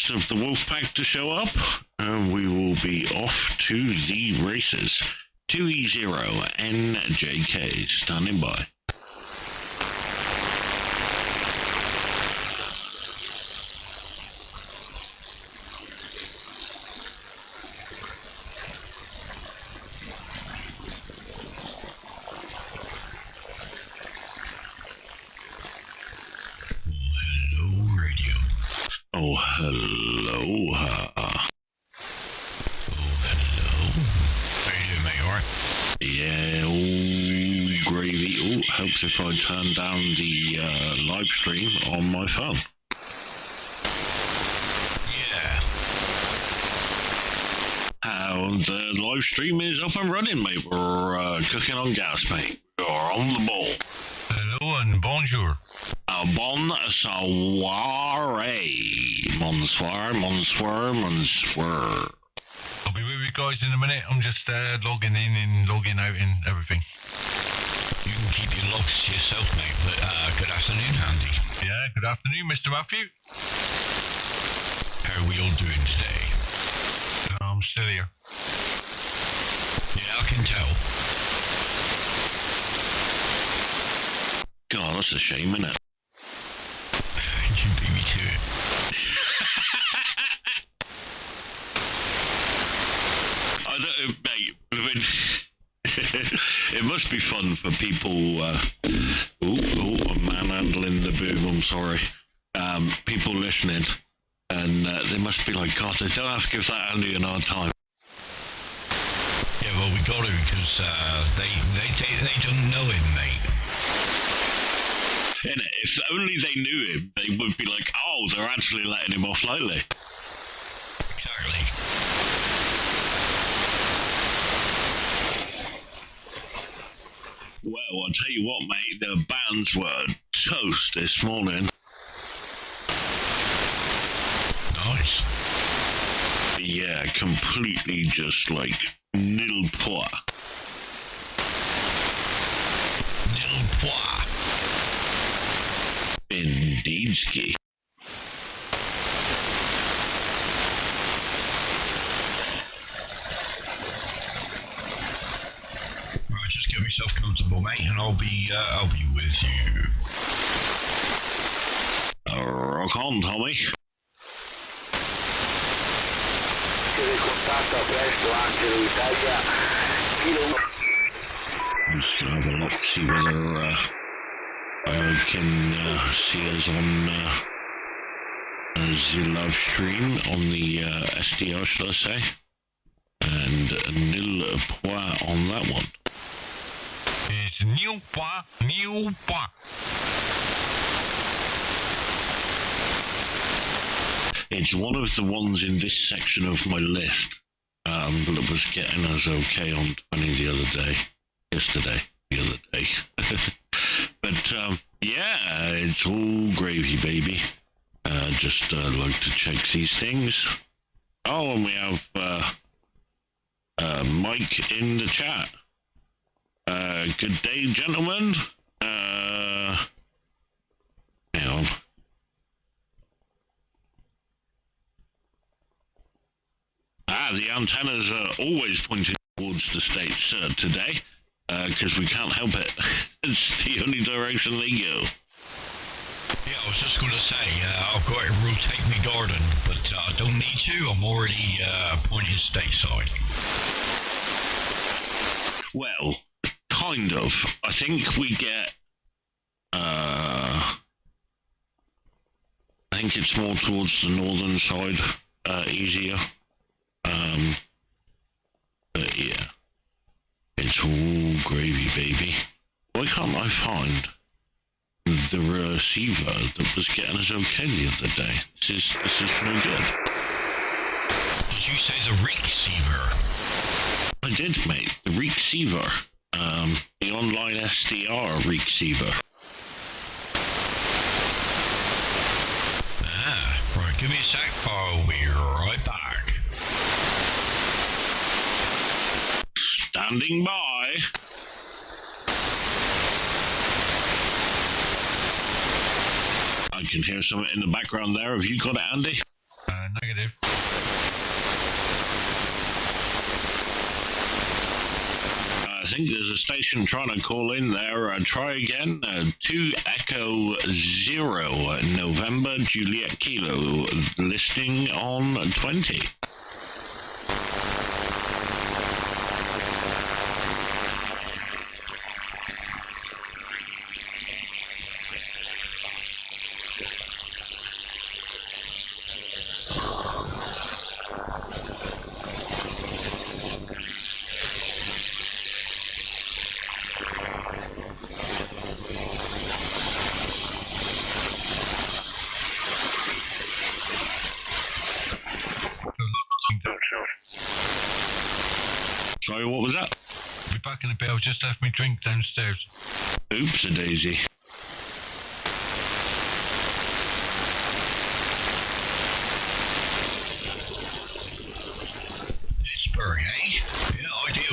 rest of the Wolfpack to show up, and we will be off to the races. 2e0njk standing by. Oh, hello. Oh, hello. How you doing, mate? Alright? Yeah, all gravy. Oh, helps if I turn down the live stream on my phone. Yeah. The live stream is up and running, mate. We're cooking on gas, mate. We're on the ball. Hello and bonjour. Bonsoir. Bonsoir. I'll be with you guys in a minute. I'm just logging in and logging out and everything. You can keep your logs to yourself, mate, but good afternoon, Andy. Yeah, good afternoon, Mr. Matthew. How are we all doing today? I'm still here. Yeah, I can tell. God, that's a shame, isn't it? You beat me to it. I don't, mate. It must be fun for people. I'm manhandling the boom. I'm sorry. People listening, and they must be like, God, they don't have to give that Andy an hard time. Yeah, well, we got to because they don't know him, mate. If only they knew him, they would be like, oh, they're actually letting him off lightly. Exactly. Well, I'll tell you what, mate, the bands were toast this morning. Nice. Yeah, completely just like nil point. Nil point. Indeed, ski. Right, just get myself comfortable, mate, and I'll be with you. Rock on, Tommy. Just have a look, see whether I can see us on the live stream on the SDR, shall I say, and nil point on that one. It's nil point. It's one of the ones in this section of my list that was getting us okay on 20 the other day. But, yeah, it's all gravy, baby. Just like to check these things. Oh, and we have Mike in the chat. Good day, gentlemen. Hang on. The antennas are always pointing towards the States today. Because we can't help it. It's the only direction they go. Yeah, I was just going to say, I've got to rotate my garden, but I don't need to. I'm already pointing stateside. Well, kind of. I think we get... I think it's more towards the northern side, easier. But yeah. It's all gravy, baby. Why can't I find the receiver that was getting us okay the other day? This is no good. Did you say the receiver? I did, mate. The receiver. The online SDR receiver. Right. Give me a sec. I'll be right back. Standing by. I can hear something in the background there. Have you got it, Andy? No, patient trying to call in there. Try again. 2e0njk, November, Juliet Kilo, listing on 20. Sorry, what was that? I'll be back in a bit. I've just left my drink downstairs. Oops-a-daisy. Pittsburgh, eh? Yeah, I do.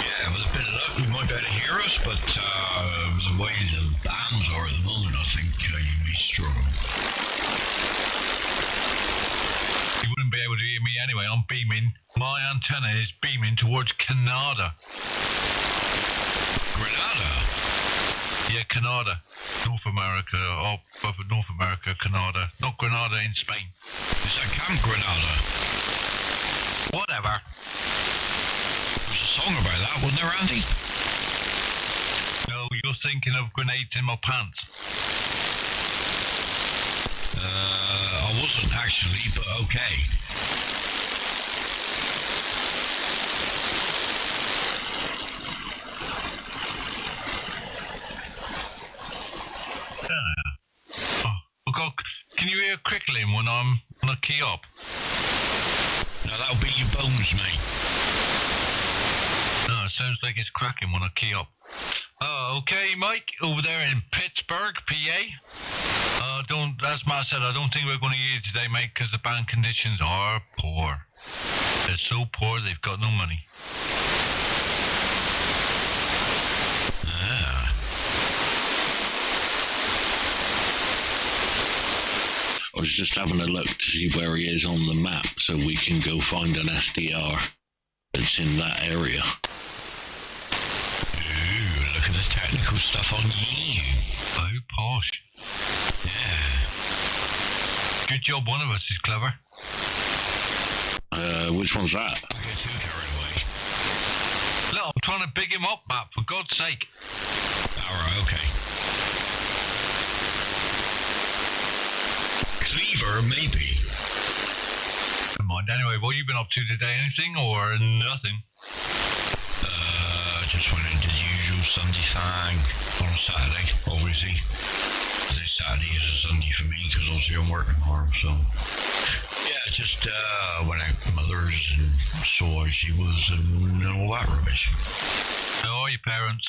Yeah, with a bit of luck, we might be able to hear us, but the way the bands are at the moment, I think you may struggle. You wouldn't be able to hear me anyway. I'm beaming. My antenna is beaming towards Canada. Grenada? Yeah, Canada. North America. Oh, both North America, Canada. Not Grenada in Spain. Is that Camp Grenada? Whatever. There's a song about that, wasn't there, Andy? No, you're thinking of Grenades in My Pants. I wasn't actually, but okay. Can you hear crickling when I'm on a key up? No, that'll be your bones, mate. No, it sounds like it's cracking when I key up. Oh, okay, Mike, over there in Pittsburgh, PA. As Matt said, I don't think we're going to hear you today, mate, because the band conditions are poor. They're so poor, they've got no money. I was just having a look to see where he is on the map so we can go find an SDR that's in that area. Ooh, look at the technical stuff on you. Oh, posh. Yeah. Good job one of us is clever. Which one's that? I get too carried away. Look, I'm trying to big him up, Matt, for God's sake. Alright, okay. Maybe. Never mind. Anyway, what have you been up to today? Anything or nothing? Just went into the usual Sunday thing on a Saturday, obviously. This Saturday is a Sunday for me because obviously I'm working hard, so. Yeah, just went out with mothers and saw how she was and all that rubbish. How are your parents?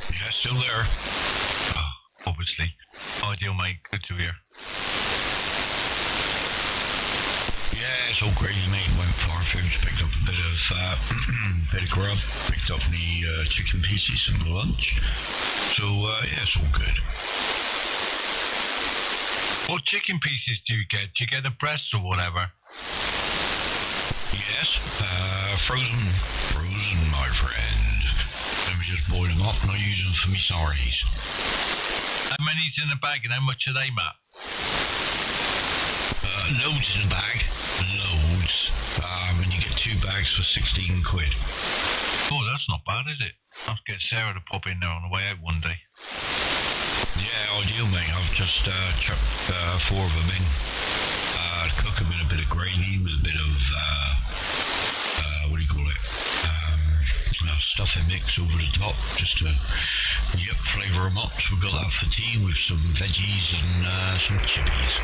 Yeah, still there. Oh, obviously. Ideal, mate. Good to hear. Yeah, it's all crazy, mate. Went far foods, picked up a bit of bit of grub, picked up the chicken pieces and the lunch. So yeah, it's all good. What chicken pieces do you get? Do you get the breasts or whatever? Yes, frozen, my friend. Let me just boil them up and I use them for me sorries. How many's in the bag and how much are they, Matt? Loads in the bag. Loads. And you get 2 bags for 16 quid. Oh, that's not bad, is it? I'll have to get Sarah to pop in there on the way out one day. Yeah, ideal, mate. I've just chucked 4 of them in. Cook them in a bit of gravy with a bit of, what do you call it? Stuffing mix over the top, just to, flavour them up. So we've got that for tea with some veggies and some chippies.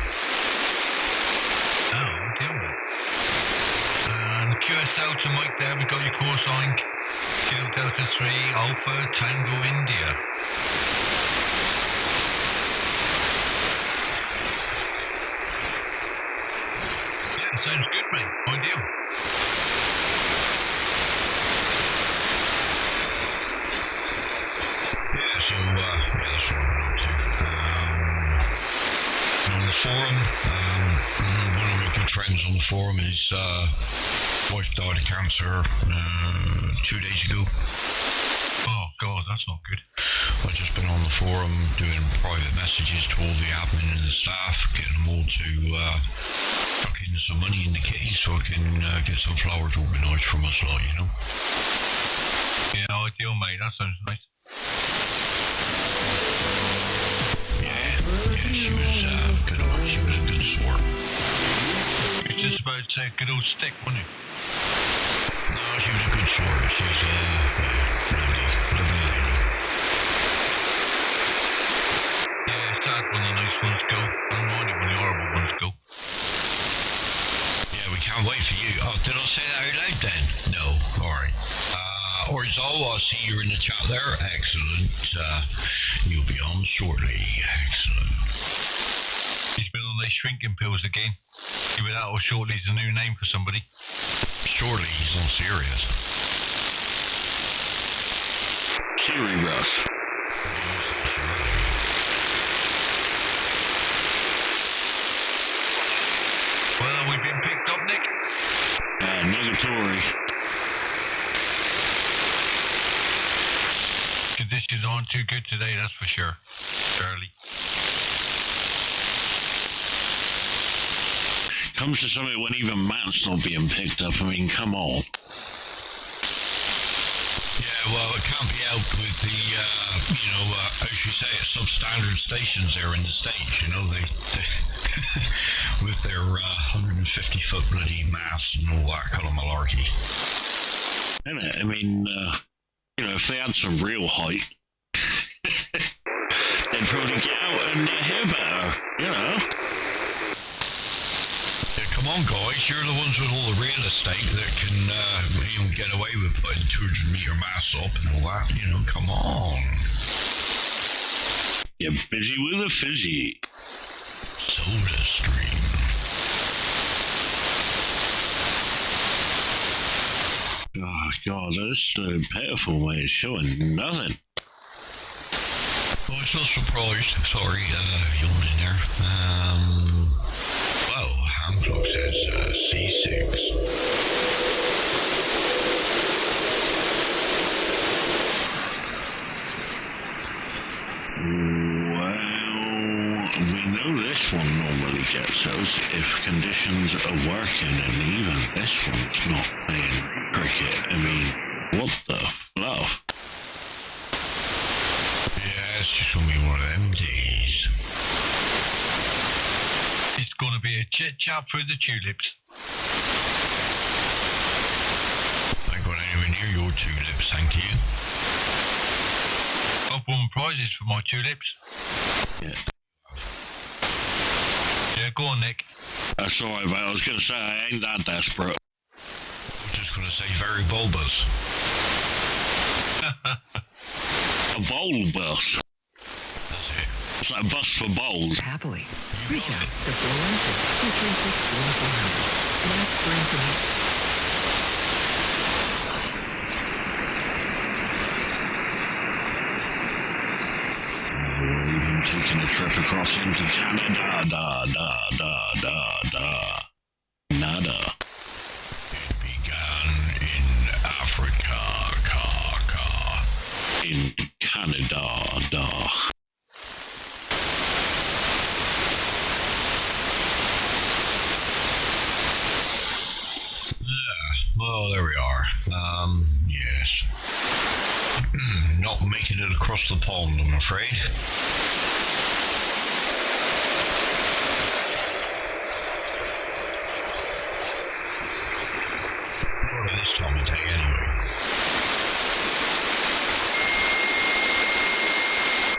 Oh, deal with it. And QSL to Mike there, we got your call sign. Kilo Delta 3 Alpha Tango India. Yeah, sounds good, mate. Ideal. Yeah, so, that's what I'm up to. On the forum, one of my good friends on the forum is wife died of cancer 2 days ago. Oh God, that's not good. I've just been on the forum doing private messages to all the admin and the staff, getting them all to tuck in some money in the kitty so I can get some flowers organised from us lot, you know. Yeah, ideal, mate. That sounds nice. Yeah, she was good one. She was a good sort. It's just about to say a good old stick, wasn't it? No, she was a good sort. She's lovely lady. Yeah, it's sad when the nice ones go. I don't mind it when the horrible ones go. Yeah, we can't wait for you. Oh, did I say that out loud then? No. Alright. Orizo, I see you're in the chat there. Excellent. You'll be on shortly. Excellent. He's been on those shrinking pills again. Either that or Shortly's a new name for somebody. Surely he's not serious. Siri Russ. Well, have we been picked up, Nick? Negatory. Conditions aren't too good today, that's for sure. Charlie. Comes to something when even Matt's not being picked up. I mean, come on. Yeah, well, it can't be helped with the, as you say, substandard stations there in the States, you know, they with their 150-foot bloody masts and all that kind of malarkey. Isn't it? I mean, if they had some real height, they'd probably get out and hear better, you know. Yeah, come on, guys, you're the ones with all the real estate that can get away with putting 200-meter masts up and all that, you know, come on. You're busy with a fizzy. Soda stream. Oh, God, that's so pitiful, mate. It's showing nothing. Well, I'm so surprised. Sorry, yawning there. Well, Hamclock says C6. Well, we know this one normally gets us if conditions are working, and even this one's not playing cricket. I mean, what the fluff? Yeah, it's just gonna be one of them days. It's going to be a chit-chat through the tulips. I ain't got anywhere near your tulips, thank you. I've won prizes for my tulips. Yeah. Yeah, go on, Nick. That's alright, mate. I was going to say, I ain't that desperate. I was just gonna say very bulbous. A bowl bus. That's it. It's like a bus for bowls. Happily. Reach out to 416-236-4400 and ask for information. We're even taking a trip across into Canada. Nada. It began in Africa, In Canada, Yeah, well, there we are. Yes. Not making it across the pond, I'm afraid. Part of this time of day, anyway.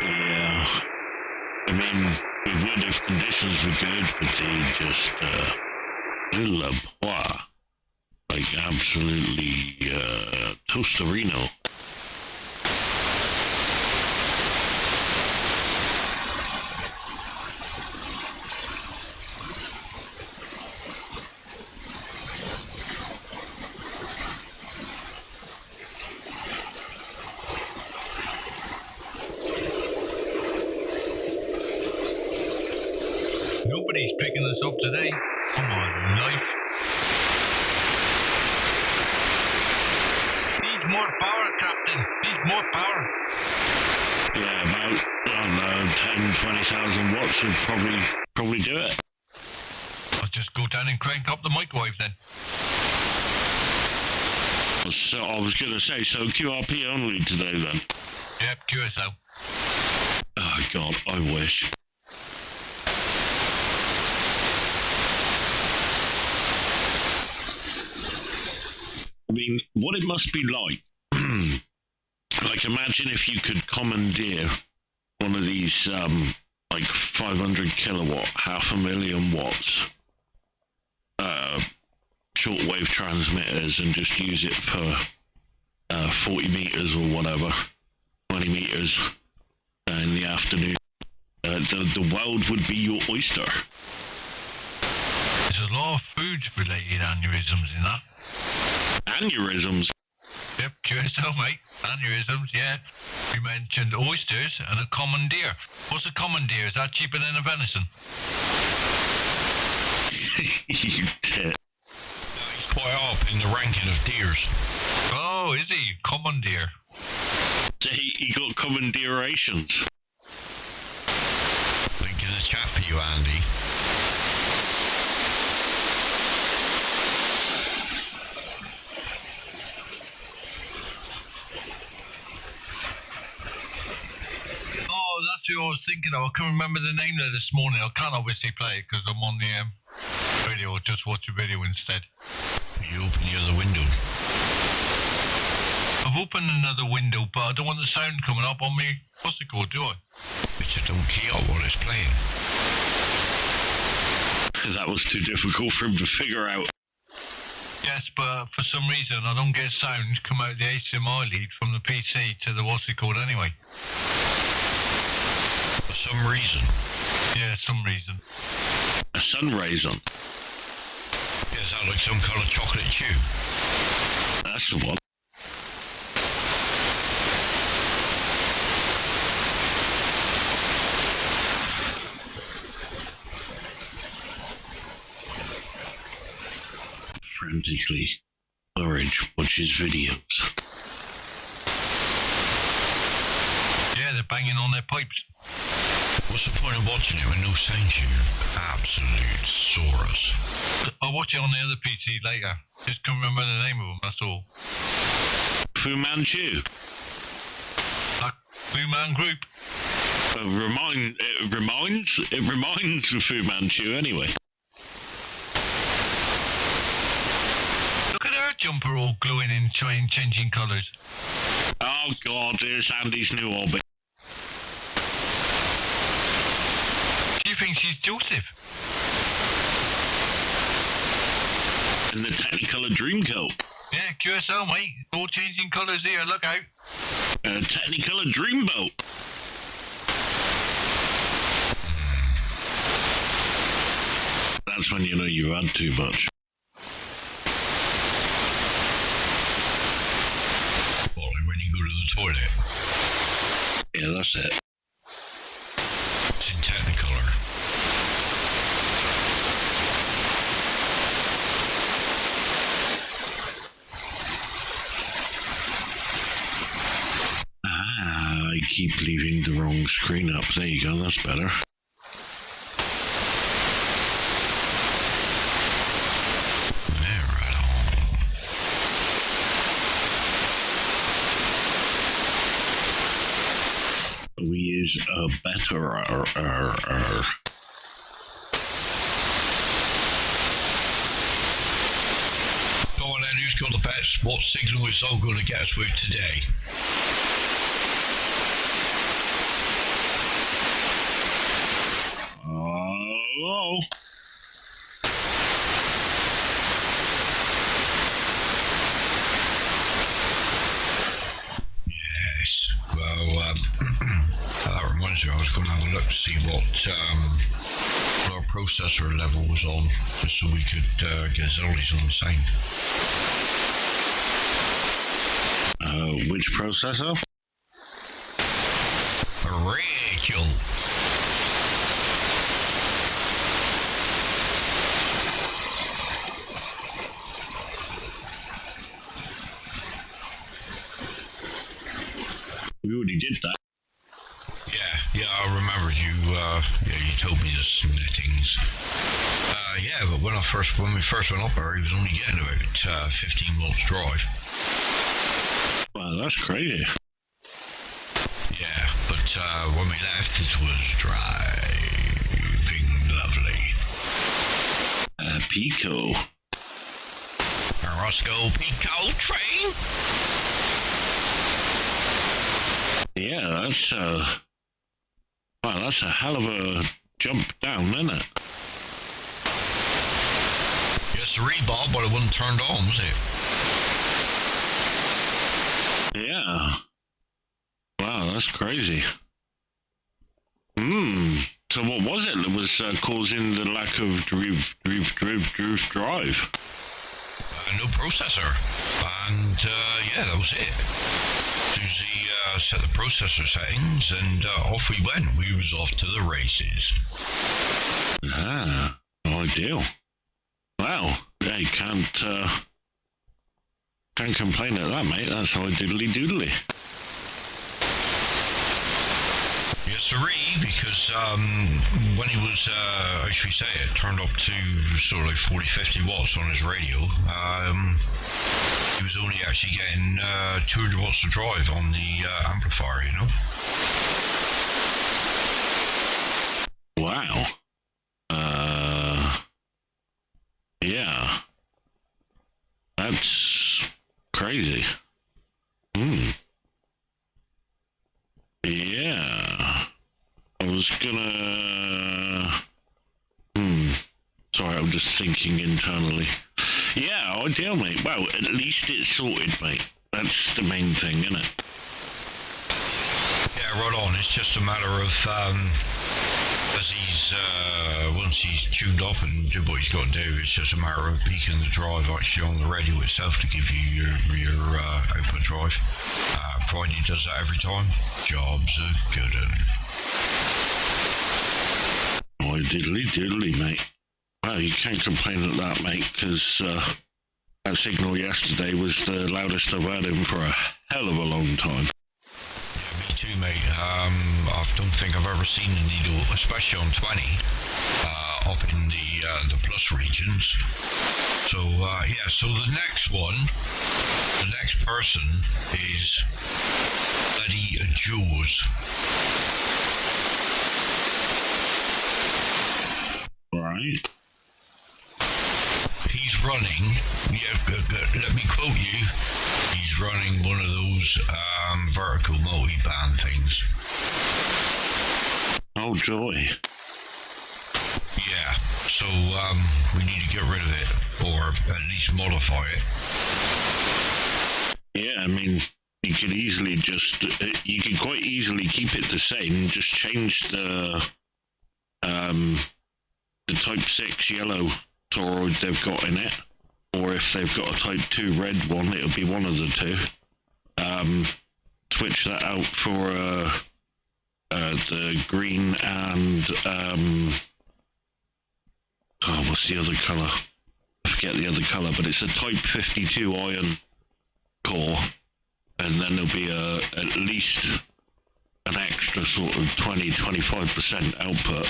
Yeah. I mean, we would if conditions were good, but they just, le pois. Like, absolutely, toasterino. Nobody's picking us up today. Come on, knife. should probably do it. I'll just go down and crank up the microwave then. So I was going to say, so QRP only today then? Yep, QSO. Oh God, I wish. I mean, what it must be like, like imagine if you could commandeer one of these, like 500 kilowatt, 500,000 watts, shortwave transmitters and just use it for 40 meters or whatever, 20 meters in the afternoon. The world would be your oyster. There's a lot of food-related aneurysms in that. Aneurysms? Yep, QSO, mate. Aneurysms, yeah. We mentioned oysters and a commandeer. What's a commandeer? Is that cheaper than a venison? You tit. He's quite up in the ranking of deers. Oh, is he? Commandeer. He got commanderations. Link in the chat for you, Andy. Oh, that's who I was thinking of. I couldn't remember the name there this morning. I can't obviously play it because I'm on the radio. I'll just watch the video instead. You open the other window. I've opened another window, but I don't want the sound coming up on me. What's it called, do I? Which I don't key out while it's playing. That was too difficult for him to figure out. Yes, but for some reason I don't get sound come out the HDMI lead from the PC to the what's it called anyway. For some reason. Yeah, some reason. A sun raisin. Yeah, is that like some kind of chocolate chew? That's the one. Frantically, Orange watches videos. Yeah, they're banging on their pipes. What's the point of watching it when no sound to you? Absolute Saurus. I'll watch it on the other PC later. Just can't remember the name of them, that's all. Fu Manchu. That Blue Man Group. It reminds of Fu Manchu anyway. Look at her jumper all glowing and changing colours. Oh God, it's Andy's new hobby. She thinks she's Joseph. In the Technicolor Dreamcoat. Yeah, QSO, mate. All changing colours here, look out. Technicolor Dreamboat. That's when you know you've had too much. Well, when you go to the toilet. Yeah, that's it. It's in Technicolor. I keep leaving the wrong screen up. There you go, that's better. We use a better Go on then, who's got the best? What signal is all going to get us with today? Hello? Yes. Well, that reminds me, I was going to have a look to see what our processor level was on, just so we could get Zollies on the same. Which processor? Rachel. We already did that. Yeah, I remember you. You told me when we first went up there, he was only getting about 15 volts drive. Wow, that's crazy. Yeah, but when we left, it was driving lovely. Pico. Roscoe Pico train. Yeah, that's a hell of a jump down, isn't it? Yes, sirree, Bob, but it wasn't turned on, was it? Yeah. Wow, that's crazy. So what was it that was causing the lack of drive? No processor. And, yeah, that was it. As soon as he set the processor settings, and off we went. We was off to the races. Ah, ideal. Wow. Yeah, you can't complain at that, mate. That's all diddly doodly. Yes, sirree, because when he was, how should we say it, turned up to sort of like 40-50 watts on his radio, he was only actually getting 200 watts of drive on the amplifier, you know? Wow. Yeah. That's crazy. Yeah. I was gonna... Sorry, I'm just thinking internally. Yeah, ideal, mate. Well, at least it's sorted, mate. That's the main thing, isn't it? Yeah, right on. It's just a matter of, as he's, once he's tuned up and did what he's got to do, it's just a matter of peaking the drive actually on the radio itself to give you your output drive. Provided he does that every time, job's a good one. Oh, diddly, mate. Well, you can't complain at that, mate, because that signal yesterday was the loudest I've had him for a hell of a long time. Yeah, me too, mate. I don't think I've ever seen a needle, especially on 20, up in the plus regions. So, yeah, so the next person is Eddie Jaws. Right. He's running, let me quote you, he's running one of those vertical multi-band things. Oh, joy. Yeah, so we need to get rid of it, or at least modify it. Yeah, I mean, you could easily you could quite easily keep it the same, just change the Type 6 yellow toroid they've got in it, or if they've got a Type 2 red one, it'll be one of the two. Switch that out for the green and what's the other colour? I forget the other colour, but it's a Type 52 iron core, and then there'll be at least an extra sort of 20-25% output.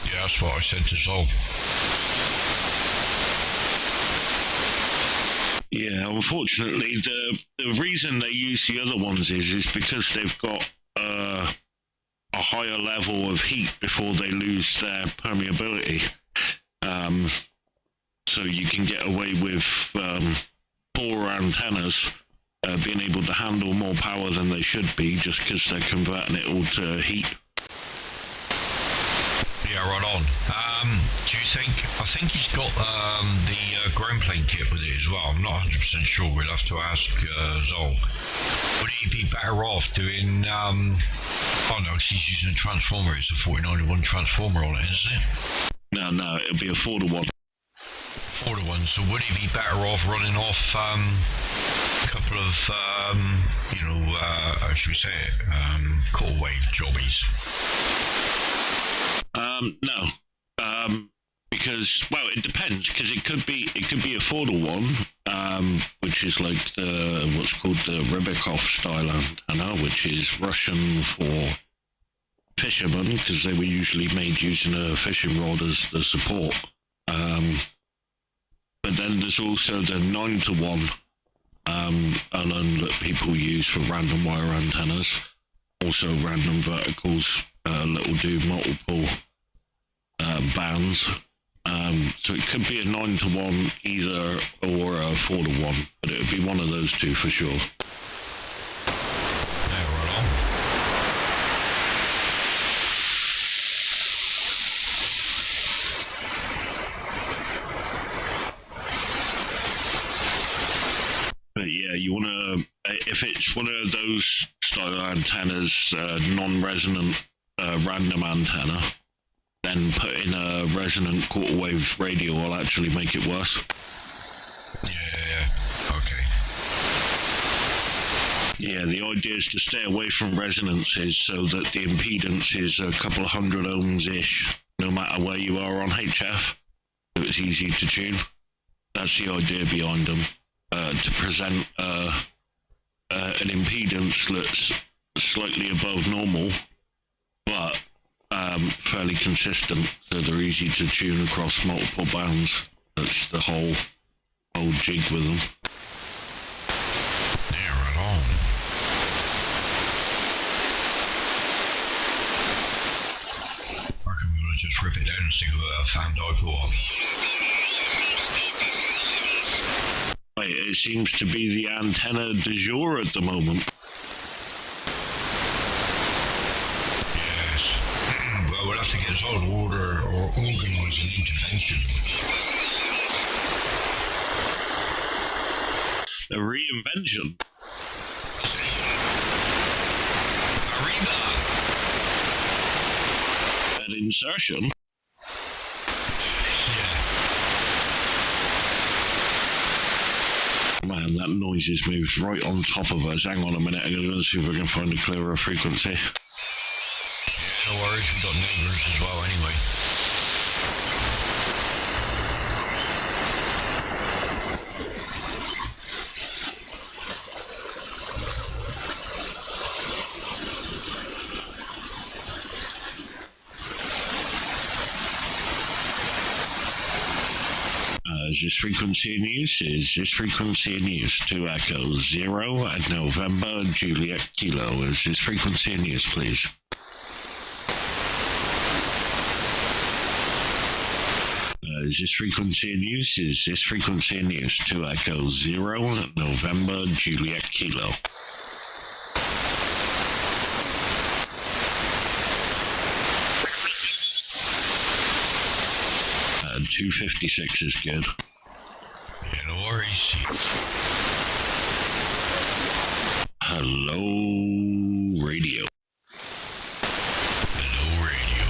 Yeah, that's what I said to Zol. Yeah, unfortunately, the reason they use the other ones is because they've got a higher level of heat before they lose their permeability. So you can get away with poorer antennas being able to handle more power than they should be, just because they're converting it all to heat. Yeah, right on. Do you think, I think he's got the ground plane kit with it as well. I'm not 100% sure. We'll have to ask Zol. Would he be better off doing, oh no, he's using a transformer. It's a 4091 transformer on it, isn't it? No, it'll be a 4-to-1. 4-to-1. So would he be better off running off a couple of, how should we say it, quarter wave jobbies? No, because, well, it depends, because it could be a 4-to-1, which is like what's called the Rybakov style antenna, which is Russian for fishermen, because they were usually made using a fishing rod as the support. But then there's also the 9-to-1 LN that people use for random wire antennas. Also random verticals that will do multiple bands. So it could be a 9-to-1 either or a 4-to-1, but it would be one of those two for sure. But yeah, you want to, if it's one of those style antennas, non-resonant random antenna, then putting a resonant quarter wave radio will actually make it worse. Yeah, okay. Yeah, the idea is to stay away from resonances so that the impedance is a couple of hundred ohms-ish, no matter where you are on HF, so it's easy to tune. That's the idea behind them, to present an impedance that's slightly above normal, but fairly consistent, so they're easy to tune across multiple bands. That's the whole jig with them. Yeah, right on. I reckon we're gonna just rip it down and see who found out who are. Right, it seems to be the antenna du jour at the moment. We'll have to get us out of order or organise an intervention. A reinvention? Arriba! An insertion? Yeah. Man, that noise has moved right on top of us. Hang on a minute, I'm going to see if I can find a clearer frequency. No worries, we've got neighbours as well anyway. Is this frequency in use? Is this frequency in use? 2 Echo 0 at November, Juliet Kilo. Is this frequency in use, please? Is this frequency in use? Is this frequency in use? 2 Echo 0 at November, Juliet Kilo. 256 is good. Yeah, no worries. Hello, radio. Hello, radio.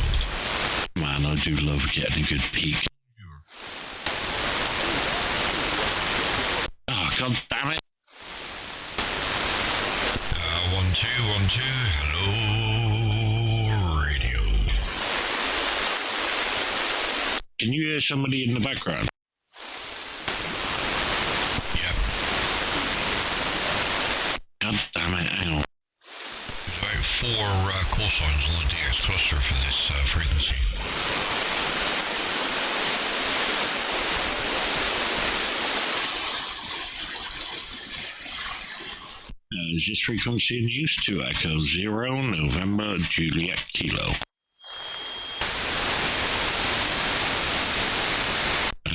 Man, I do love getting a good peek. Oh, god damn it. 1, 2, 1, 2. Hello, radio. Can you hear somebody in the background? Yep. God damn it, hang on. There's about 4 cosines on the DX cluster for this frequency. Is this frequency in use? 2 Echo 0, November, Juliet Kilo.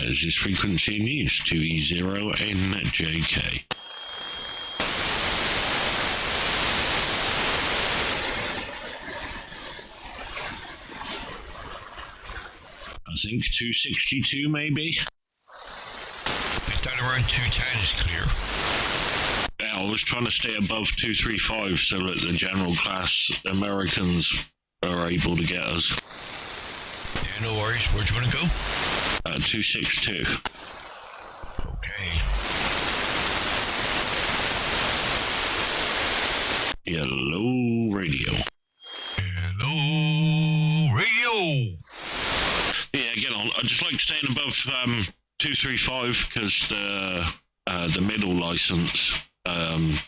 Is this frequency in use? 2e0njk. I think 262 maybe? It's down around 210 is clear. Yeah, I was trying to stay above 235 so that the general class Americans are able to get us. Yeah, no worries. Where do you want to go? 262. Okay. Hello, radio. Hello, radio. Yeah, get on. I just like staying above 235 because the middle license,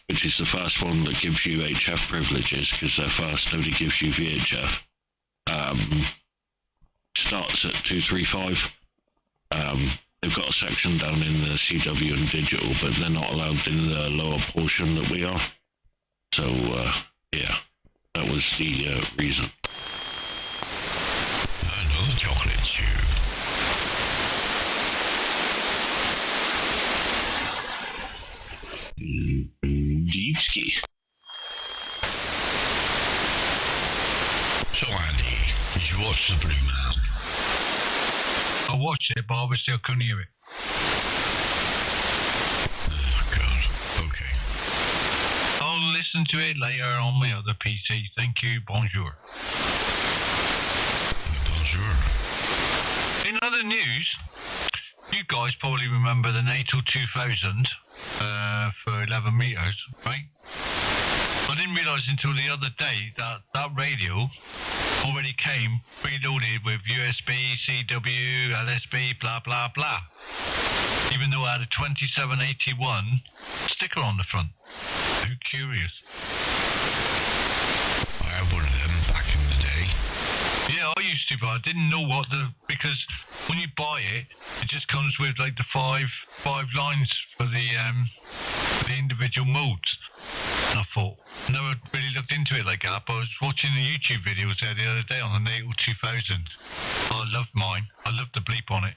which is the first one that gives you HF privileges, because they're fast, nobody gives you VHF. starts at 235. They've got a section down in the CW and digital, but they're not allowed in the lower portion that we are. So, yeah, that was the reason. Another chocolate chew. Deepski. So, Andy, did you watch The Blue Man? I watched it, but obviously I couldn't hear it. Oh, God. Okay. I'll listen to it later on my other PC. Thank you. Bonjour. Bonjour. In other news, you guys probably remember the NATO 2000 for 11 meters, right? I didn't realise until the other day that that radio already came preloaded with USB, CW, LSB, blah, blah, blah. Even though it had a 2781 sticker on the front. Who curious? I had one of them back in the day. Yeah, I used to, but I didn't know because when you buy it, it just comes with like the five lines for the individual modes. And I thought, never really looked into it like that, but I was watching the YouTube videos there the other day on the NATO 2000. Oh, I loved mine. I loved the bleep on it.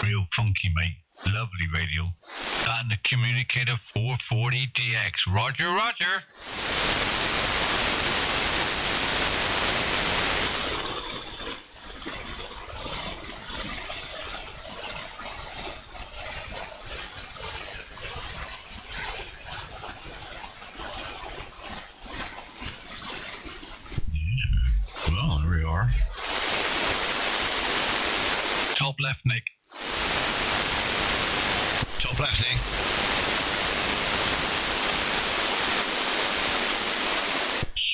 Real funky, mate. Lovely radio. That and the Communicator 440DX. Roger, roger. Well, there we are. Top left, Nick. Top left, Nick.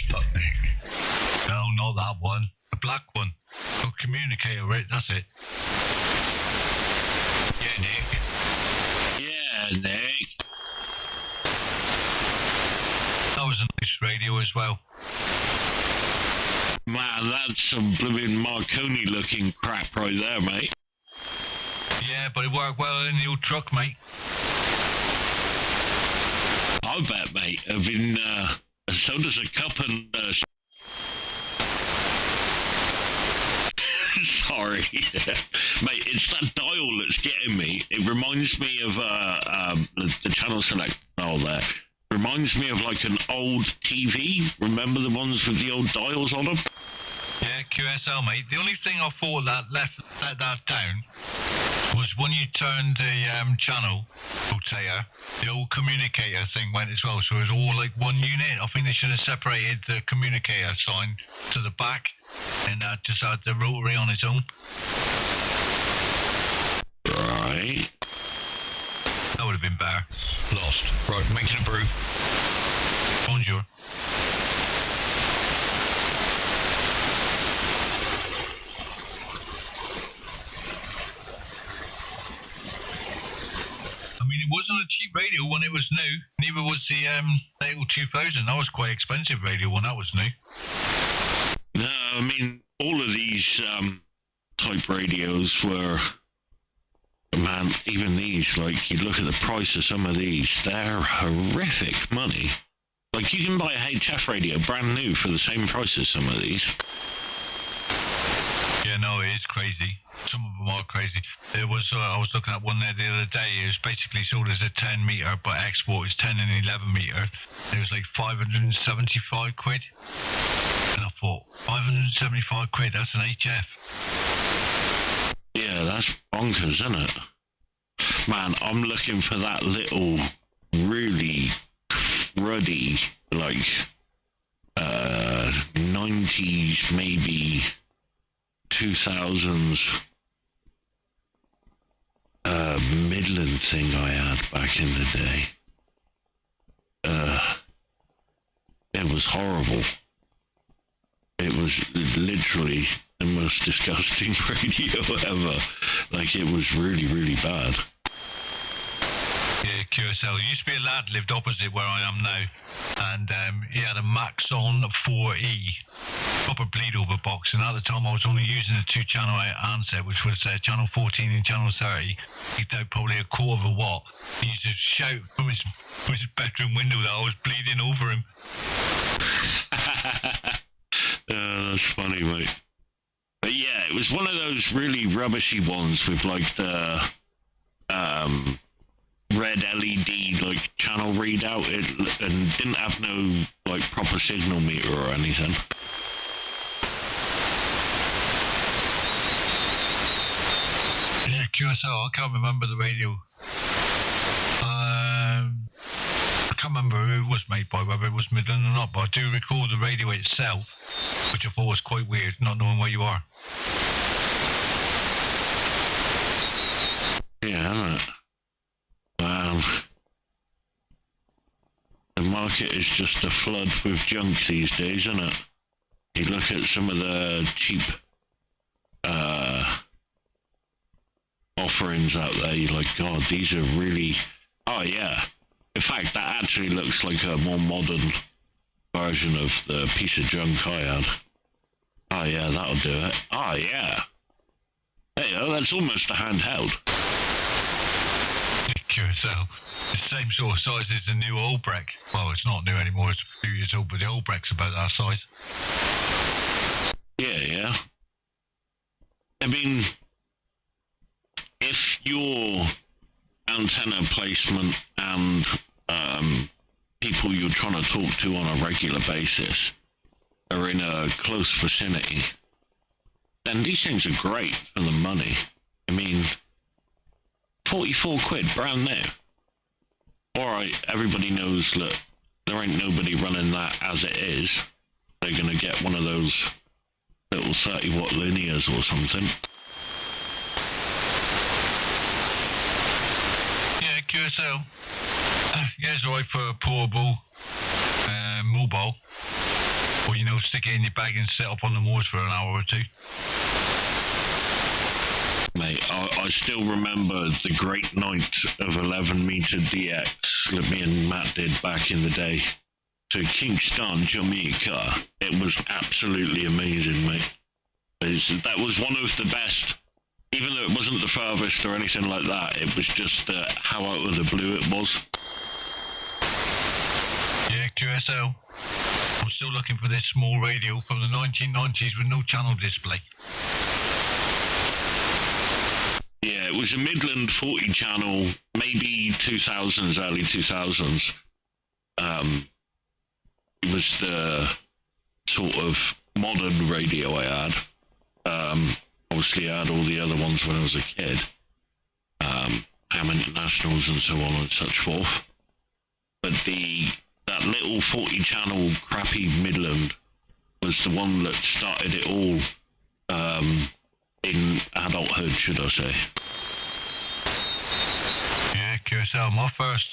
Sputnik. No, not that one. The black one. Oh, Communicator, right? That's it. Yeah, Nick. Yeah, Nick. That was a nice radio as well. Man, that's some blooming Marconi-looking crap right there, mate. Yeah, but it worked well in the old truck, mate. I bet, mate. I mean, so does a cup and... Sorry. Mate, it's that dial that's getting me. It reminds me of the channel select dial there. Reminds me of like an old TV. Remember the ones with the old dials on them? Yeah, QSL, mate. The only thing I thought that let that down was when you turned the channel rotator, the old communicator thing went as well, so it was all like one unit. I think they should have separated the communicator sign to the back and just had the rotary on its own. Right. That would have been better. Lost. Right, making a brew. Bonjour. I mean, it wasn't a cheap radio when it was new. Neither was the NATO 2000. That was quite expensive radio when that was new. No, I mean, all of these type radios were... Man, even these, like, you look at the price of some of these, they're horrific money. Like, you can buy a HF radio brand new for the same price as some of these. Yeah, no, it is crazy. Some of them are crazy. There was, I was looking at one there the other day. It was basically sold as a 10 meter, but export is 10 and 11 meter. It was like 575 quid. And I thought, 575 quid, that's an HF. Yeah, that's bonkers, isn't it? Man, I'm looking for that little, really cruddy, like, 90s, maybe 2000s Midland thing I had back in the day. It was horrible. It literally the most disgusting radio ever. Like, it was really, really bad. Yeah, QSL. There used to be a lad lived opposite where I am now, and he had a Maxon 4E, proper bleed over box, and at the time I was only using a 2-channel handset, which was channel 14 and channel 30. He did probably a quarter of a watt. He used to shout from his bedroom window that I was bleeding over him. That's funny, mate. But yeah, it was one of those really rubbishy ones with like the red LED like channel readout, and didn't have no like proper signal meter or anything. Yeah, QSL, I can't remember the radio. I can't remember who it was made by, whether it was Midland or not, but I do recall the radio itself, which I thought was quite weird, not knowing where you are. Yeah, isn't it? The market is just a flood with junk these days, isn't it? You look at some of the cheap offerings out there, you're like, God, these are really... Oh, yeah. In fact, that actually looks like a more modern version of the piece of junk I had. Oh, yeah, that'll do it. Oh, yeah. Hey, that's almost a handheld. QSL. The same sort of size as the new Albrecht. Well, it's not new anymore, it's a few years old, but the Albrecht's about that size. Yeah. I mean, if your antenna placement and people you're trying to talk to on a regular basis are in a close vicinity, then these things are great for the money. I mean, 44 quid, brand new. Alright, everybody knows that there ain't nobody running that as it is. They're going to get one of those little 30-watt linears or something. Yeah, QSL. Yeah, it's alright for a portable mobile. Or, you know, stick it in your bag and sit up on the moors for an hour or two. Mate, I still remember the great night of 11-meter DX that me and Matt did back in the day to Kingston, Jamaica. It was absolutely amazing, mate. That was one of the best, even though it wasn't the furthest or anything like that. It was just how out of the blue it was. Yeah, QSL. I'm still looking for this small radio from the 1990s with no channel display. Yeah, it was a Midland 40 channel, maybe 2000s, early 2000s. It was the sort of modern radio I had. Obviously, I had all the other ones when I was a kid. Ham Internationals and so on and such forth. But that little 40 channel crappy Midland was the one that started it all. In adulthood, should I say. Yeah, QSL. My first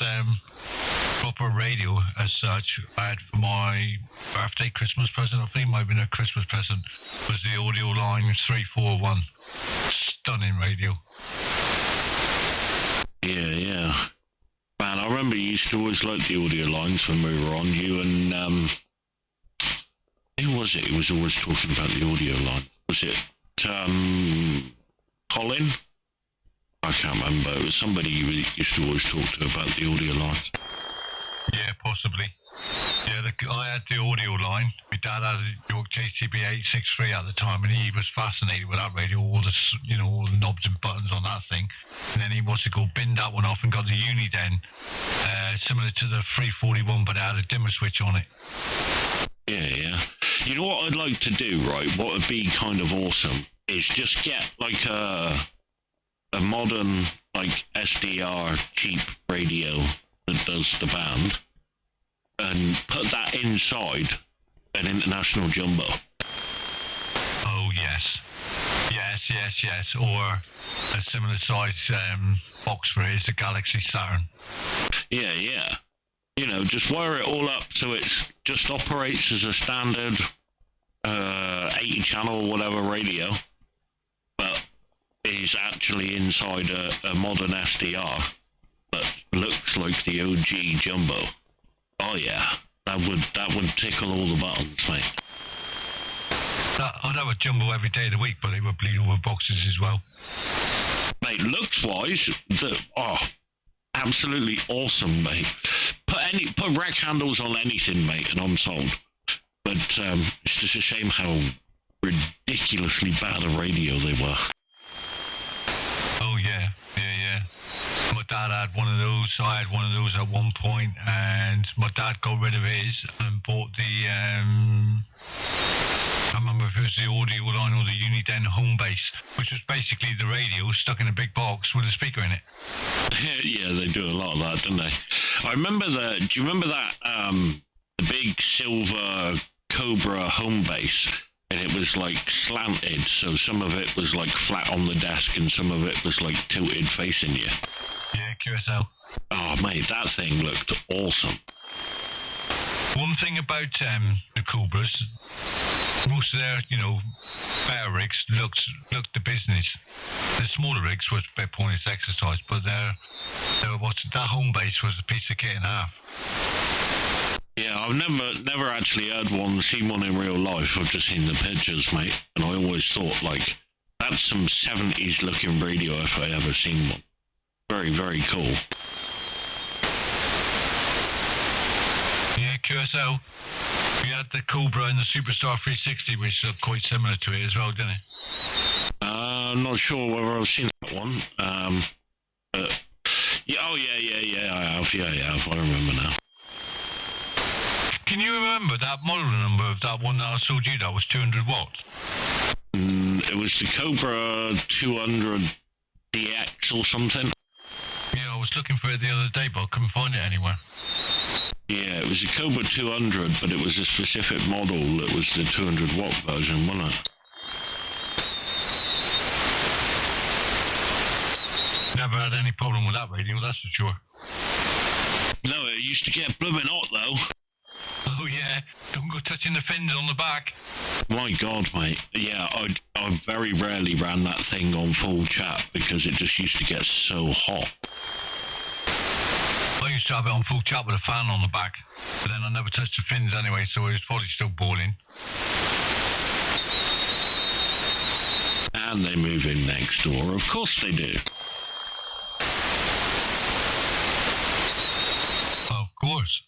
proper radio as such I had for my birthday, Christmas present, I think it might have been a Christmas present, was the Audio Line 341. Stunning radio. Yeah. Man, I remember you used to always like the audio lines when we were on. You and, who was it? He was always talking about the audio line. Was it Colin? I can't remember. It was somebody you used to always talk to about the audio lines. Yeah, possibly. Yeah, I had the audio line. My dad had a York JTB 863 at the time, and he was fascinated with that radio, all the knobs and buttons on that thing. And then he binned that one off and got the Uniden, similar to the 341, but it had a dimmer switch on it. Yeah. You know what I'd like to do, right? What would be kind of awesome is just get like a modern like SDR cheap radio that does the band and put that inside an international jumbo. Oh yes. Or a similar size box for it is the Galaxy Saturn. Yeah. You know, just wire it all up so it just operates as a standard 80-channel or whatever radio, but is actually inside a modern SDR that looks like the OG Jumbo. Oh yeah, that would tickle all the buttons, mate. I'd have a Jumbo every day of the week, but they would bleed over boxes as well. Mate, looks-wise, absolutely awesome, mate. Put rack handles on anything, mate, and I'm sold. But it's just a shame how ridiculously bad a radio they were. Oh yeah. My dad had one of those. I had one of those at one point, and my dad got rid of his and bought the I remember if it was the audio line or the Uniden home base, which was basically the radio stuck in a big box with a speaker in it. Yeah, they do a lot of that, don't they? I remember do you remember that the big silver Cobra home base? And it was like slanted, so some of it was like flat on the desk and some of it was like tilted facing you. Yeah, QSL. Oh mate, that thing looked awesome. One thing about the Cobras, most of their, better rigs looked the business. The smaller rigs was a bit pointless exercise, but that home base was a piece of kit and a half. Yeah, I've never actually seen one in real life. I've just seen the pictures, mate, and I always thought, like, that's some 70s looking radio if I ever seen one. Very, very cool. Yeah, QSL. We had the Cobra and the Superstar 360, which looked quite similar to it as well, didn't it? I'm not sure whether I've seen that one. But yeah, I have. I remember now. Can you remember that model number of that one that I sold you that was 200 watts? It was the Cobra 200DX or something. Yeah, I was looking for it the other day, but I couldn't find it anywhere. Yeah, it was a Cobra 200, but it was a specific model. It was the 200 watt version, wasn't it? Never had any problem with that radio, that's for sure. No, it used to get blooming hot though. Oh yeah, don't go touching the fins on the back. My God, mate. Yeah, I very rarely ran that thing on full chat because it just used to get so hot. I used to have it on full chat with a fan on the back, but then I never touched the fins anyway, so it was probably still boiling. And they move in next door. Of course they do. Of course.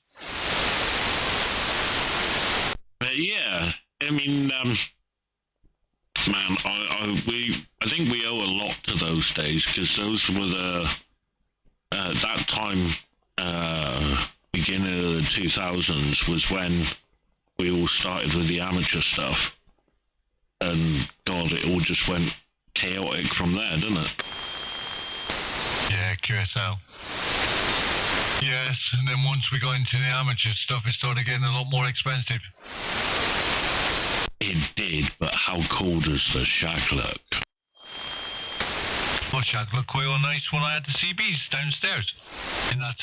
But yeah, I mean, man, I think we owe a lot to those days because those were that time, beginning of the 2000s was when we all started with the amateur stuff, and God, it all just went chaotic from there, didn't it? Yeah, QSL. Yes, and then once we got into the amateur stuff, it started getting a lot more expensive. It did, but how cool does the shack look? My shack looked quite all nice when I had the CBs downstairs in that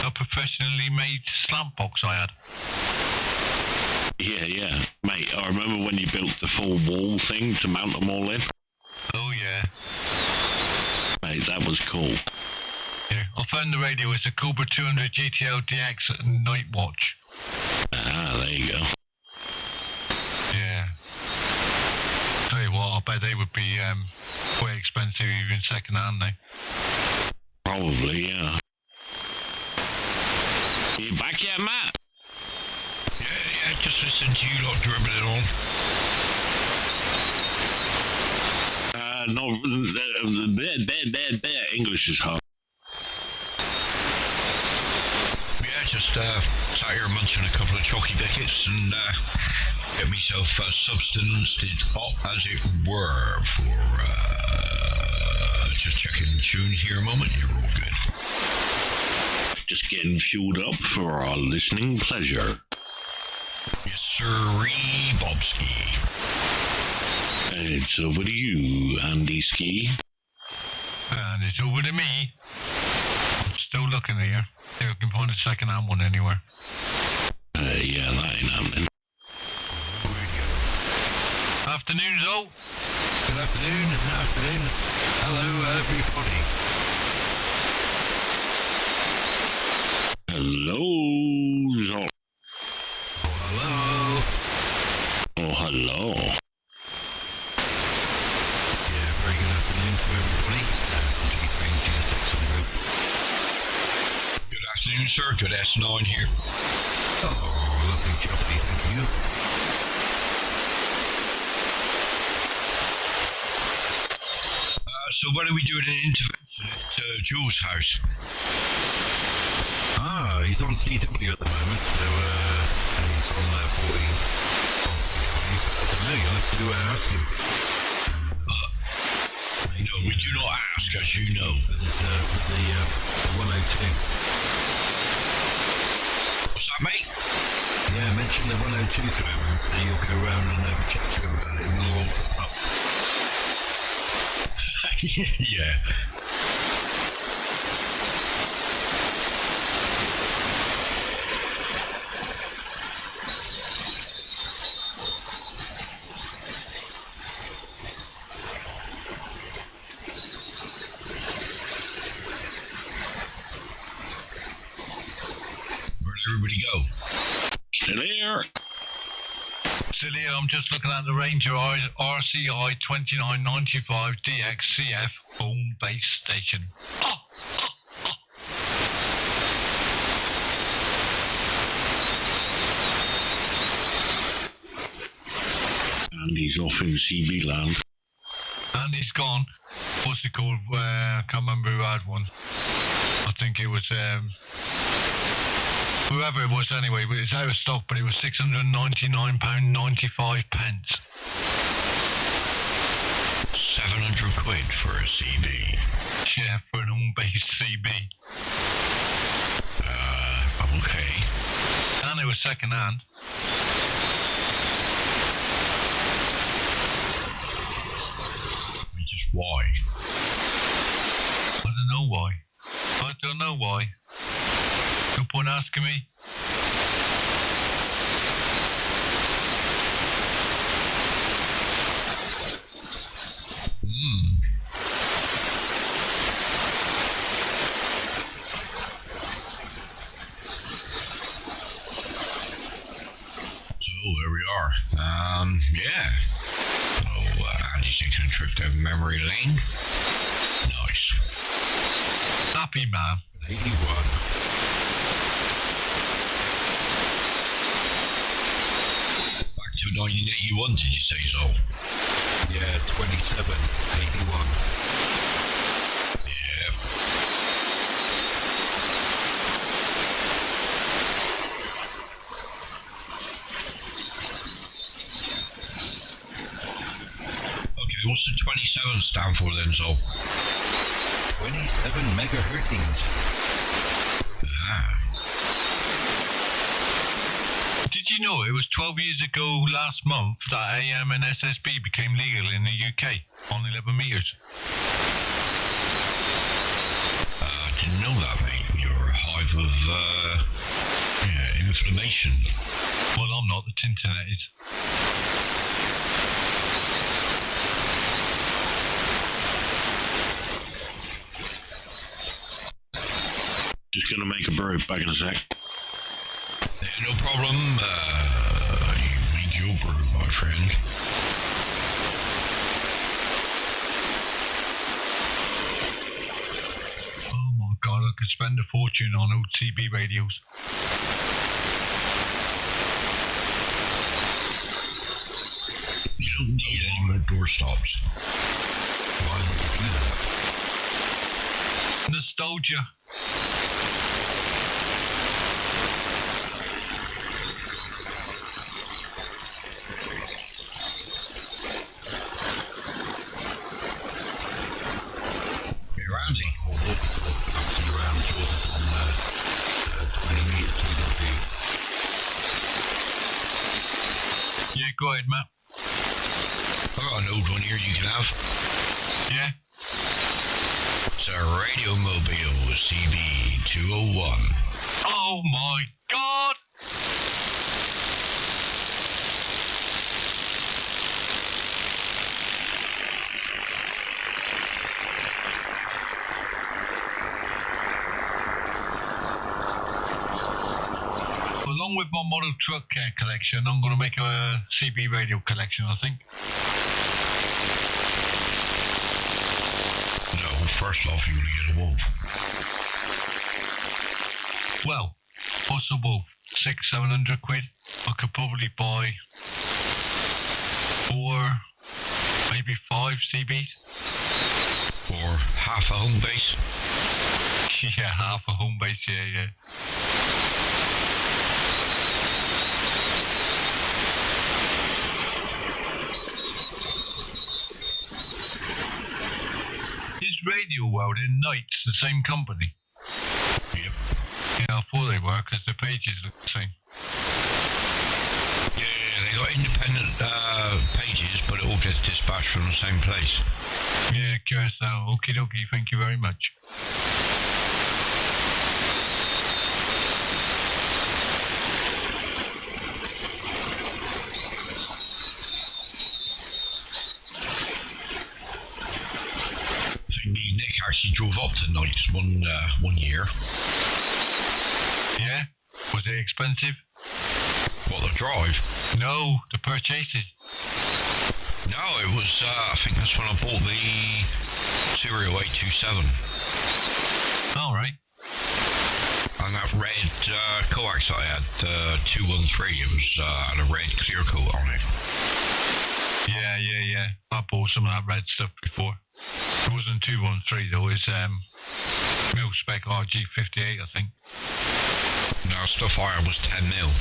a professionally made slant box I had. Yeah, mate. I remember when you built the full wall thing to mount them all in. Oh yeah, mate, that was cool. Yeah, I found the radio. It's a Cobra 200 GTL DX night watch. Ah, there you go. Yeah. Tell you what, I bet they would be quite expensive even second hand, they. Probably, yeah. You back yet, Matt? Yeah, just listen to you lot dribbling it on. No, English is hard. Yeah, just sat here munching a couple of chalky biscuits and get myself substanced up, as it were, for just checking the tunes here a moment. You're all good. Just getting fueled up for our listening pleasure. Yes, sirree, Bobski. It's over to you, Andy Ski. And it's over to me. I'm still looking here. See if I can find a second-hand one anywhere. Yeah, that ain't happening. Afternoon, Zoe. Good afternoon. Hello, everybody. Hello, Zol. Hello. Oh, hello. Yeah, very good afternoon to everybody. G3gsx on the road. Good afternoon, sir. Good S9 here. Oh, lovely jubbly, thank you. So what are we doing an intervention at Joe's house? He's on CW at the moment, so and he's on 40. I don't know, you'll have to ask him. No, we do not ask, as you know. For the 102. What's that, mate? Yeah, mention the 102 to him, and so you'll go around and have a chat to him about it, and we'll all put up. Yeah. Where'd everybody go? Still here. I'm just looking at the Ranger RCI 2995 DXCF home base station. And he's off in CB land. And he's gone. What's it called? I can't remember who had one. I think it was whoever it was anyway, but it's out of stock, but it was £699.95. 700 quid for a CB. Yeah, for an home-based CB. Okay. And it was second hand. Just why? I don't know why. No point asking me. So there we are. Yeah. So, 86 trip down memory lane. Nice. Happy man. 81. Back to 1981, did you say so? Yeah, 2781. Yeah. Okay, what's the 27 stand for then, so? 27 megahertz. Did you know it was 12 years ago last month that AM and SSB became legal in the UK on 11 meters? Didn't know that, mate. You're a hive of, information. Well, I'm not. The internet is. Just gonna make a brew. Back in a sec. No problem. You make your brew, my friend. Oh my God, I could spend a fortune on old CB radios. You don't need any more doorstops. Why would you do that? Nostalgia. Yeah, go ahead, Matt. I've got an old one here you can have. Yeah? It's a Radio Mobile CB201. Oh my God! model truck collection, I'm going to make a CB radio collection, I think. No, first off, you're going to get a wolf. Well, what's a wolf? 600-700 quid? I could probably buy 4, maybe 5 CBs. Or half a home base. Yeah, half a home base, yeah. Is Radio World and Knights the same company? Yep. Yeah, I thought they were, because the pages look the same. Yeah, they got independent pages, but it all gets dispatched from the same place. Yeah, Curacao. Okie dokie, thank you very much. Nick actually drove up to Knights one year. Yeah? Was it expensive? What, the drive? No, the purchases. No, it was, I think that's when I bought the Serial 827. Alright. And that red coax I had, 213, it was had a red clear coat on it. Yeah. I bought some of that red stuff before. It wasn't 213 though, it's mil spec RG58, I think. No, stuff I had was 10 mil.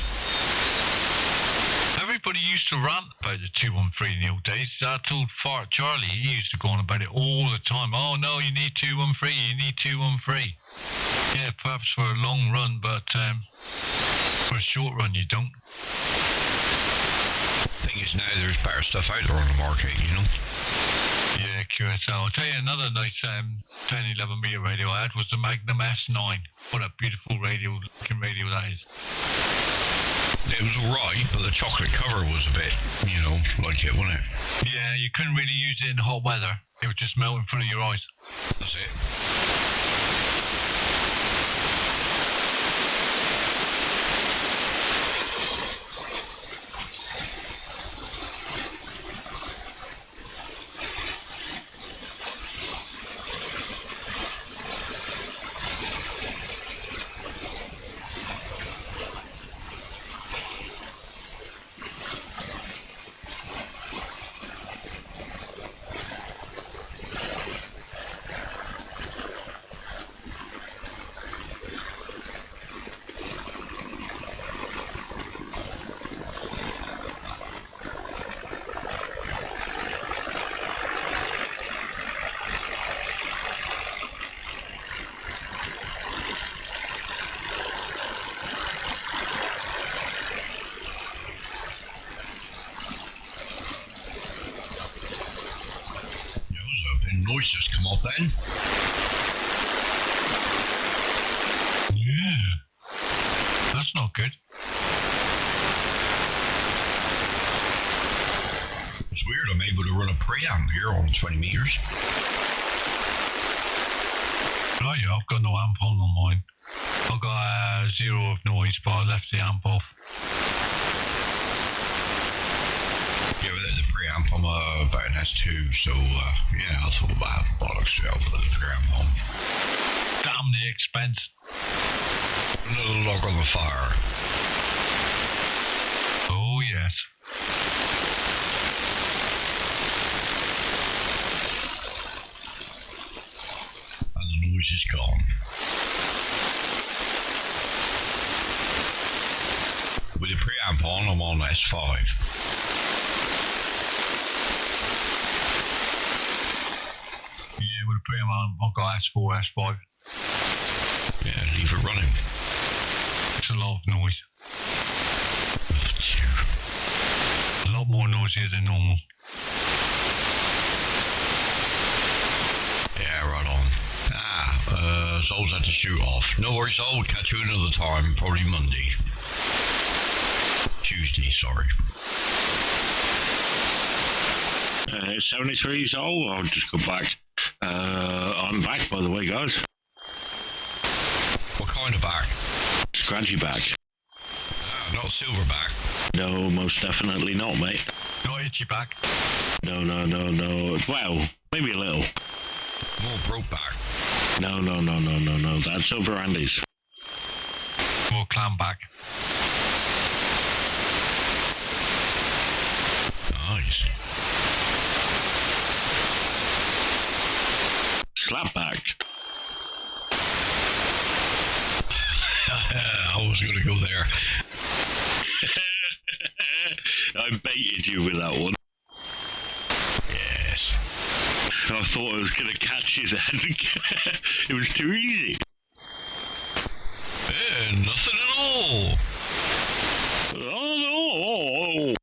Everybody used to rant about the 213 in the old days. I told Fart Charlie, he used to go on about it all the time. Oh no, you need 213, you need 213. Yeah, perhaps for a long run, but for a short run you don't. Thing is now there's better stuff out there on the market, you know? Yeah, Curacao. I'll tell you another nice 10-11 meter radio I had was the Magnum S9. What a beautiful looking radio that is. It was alright, but the chocolate cover was a bit, you know, like it, wasn't it? Yeah, you couldn't really use it in hot weather. It would just melt in front of your eyes. That's it. Noise just come up then. Yeah. That's not good. It's weird, I'm able to run a preamp here on 20 meters. Oh yeah, I've got no amp on mine. I've got 0 of noise, but I left the amp off. Yeah, but the preamp, I'm about an S2, so yeah, I thought about bollocks to put the preamp on. Damn the expense. Another log on the fire. Oh yes. And the noise is gone. With the preamp on, I'm on S5. Yeah, with the preamp on, I've got S4, S5. Yeah, leave it running. It's a lot of noise. Oh, dear. A lot more noisier than normal. Yeah, right on. Zol's had to shoot off. No worries, Zol, we'll catch you another time, probably Monday. Tuesday, sorry. 73 years old. I'll just go back. I'm back, by the way, guys. What kind of back? Scratchy back. Oh, Not silverback. No, most definitely not, mate. Not itchy back. No. Well, maybe a little. More brokeback. No. That's over Andy's. More clam back. Nice. Slapback. I was going to go there. I baited you with that one. Yes. I thought I was going to catch his head. It was too easy. Nothing at all. Oh.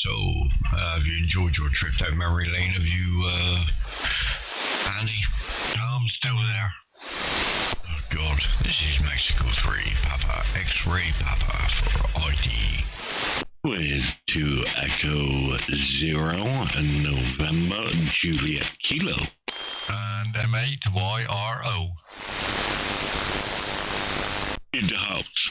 So, have you enjoyed your trip down memory lane? Have you, Andy? I'm still there. Oh, God. This is Mexico 3, Papa, X-ray Papa for ID. With 2 Echo 0 and November Juliet Kilo. And m8yro. In the house.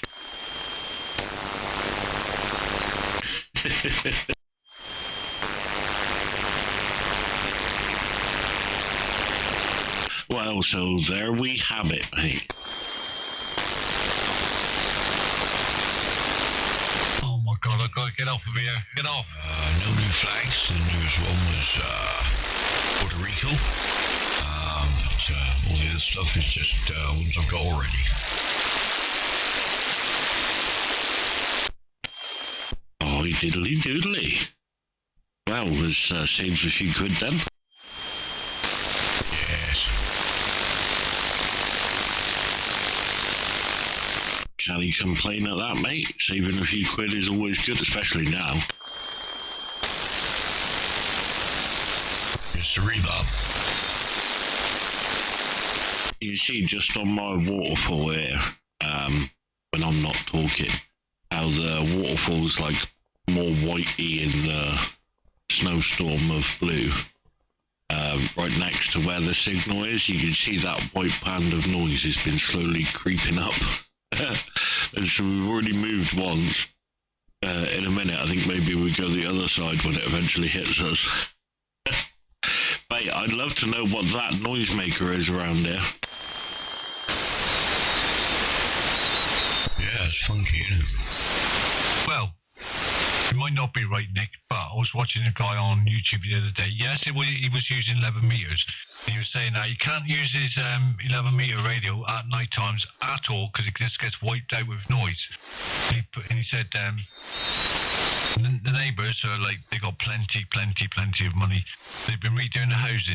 Well, so there we have it, mate. Oh my God, I've got to get off of here. Get off. No new flags. The newest one was Puerto Rico. But all the other stuff is just ones I've got already. Oh, diddly doodly. Well, this saves a few quid then. Yes. Can you complain at that, mate? Saving a few quid is always good, especially now. Just a reload. You see, just on my waterfall here, when I'm not talking, how the waterfall's like more whitey in the snowstorm of blue. Right next to where the signal is, you can see that white band of noise has been slowly creeping up. And so we've already moved once. In a minute, I think maybe we go the other side when it eventually hits us. Mate, I'd love to know what that noisemaker is around here. Yeah, it's funky, isn't it? Well, you might not be right, Nick, but I was watching a guy on YouTube the other day. Yes, he was using 11 meters. And he was saying that you can't use his 11 meter radio at night times at all because it just gets wiped out with noise. And he said the neighbours are like, they got plenty of money. They've been redoing the house,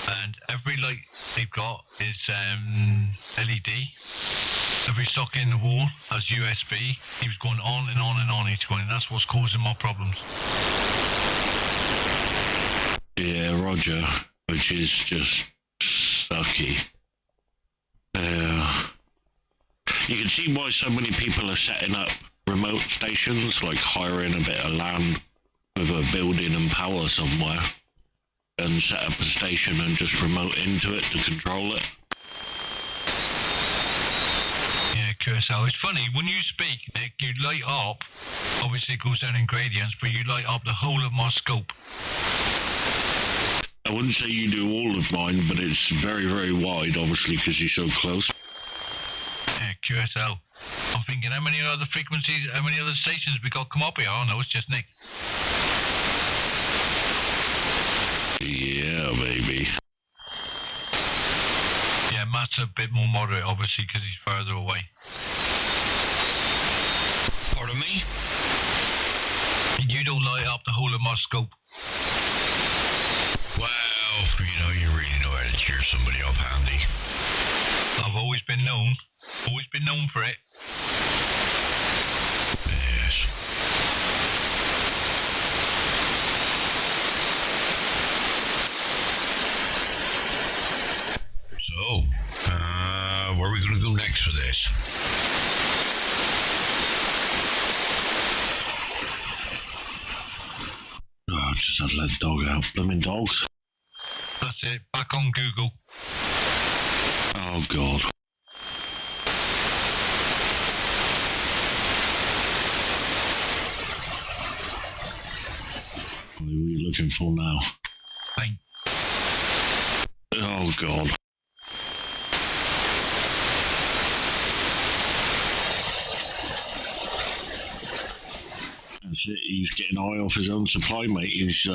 and every light they've got is LED. Every socket in the wall has USB. He was going on and on and on. He's going, that's what's causing my problems. Yeah, Roger, which is just sucky. You can see why so many people are setting up remote stations, like hiring a bit of land with a building and power somewhere, and set up a station and just remote into it to control it. Yeah, Curacao. It's funny, when you speak, Nick, you light up, obviously it goes down in gradients, but you light up the whole of my scope. I wouldn't say you do all of mine, but it's very, very wide, obviously, because you're so close. Yeah, Curacao. I'm thinking, how many other frequencies, how many other stations we got come up here? Oh no, it's just Nick. Yeah, baby. Yeah, Matt's a bit more moderate, obviously, because he's further away. Pardon me? You don't light up the whole of my scope. Well, you really know how to cheer somebody up, Andy. I've always been known for it. Yes. So, where are we going to go next for this? it. Back on Google. Oh, God. What are we looking for now? Paint. Oh, God. That's it. He's getting high off his own supply, mate. He's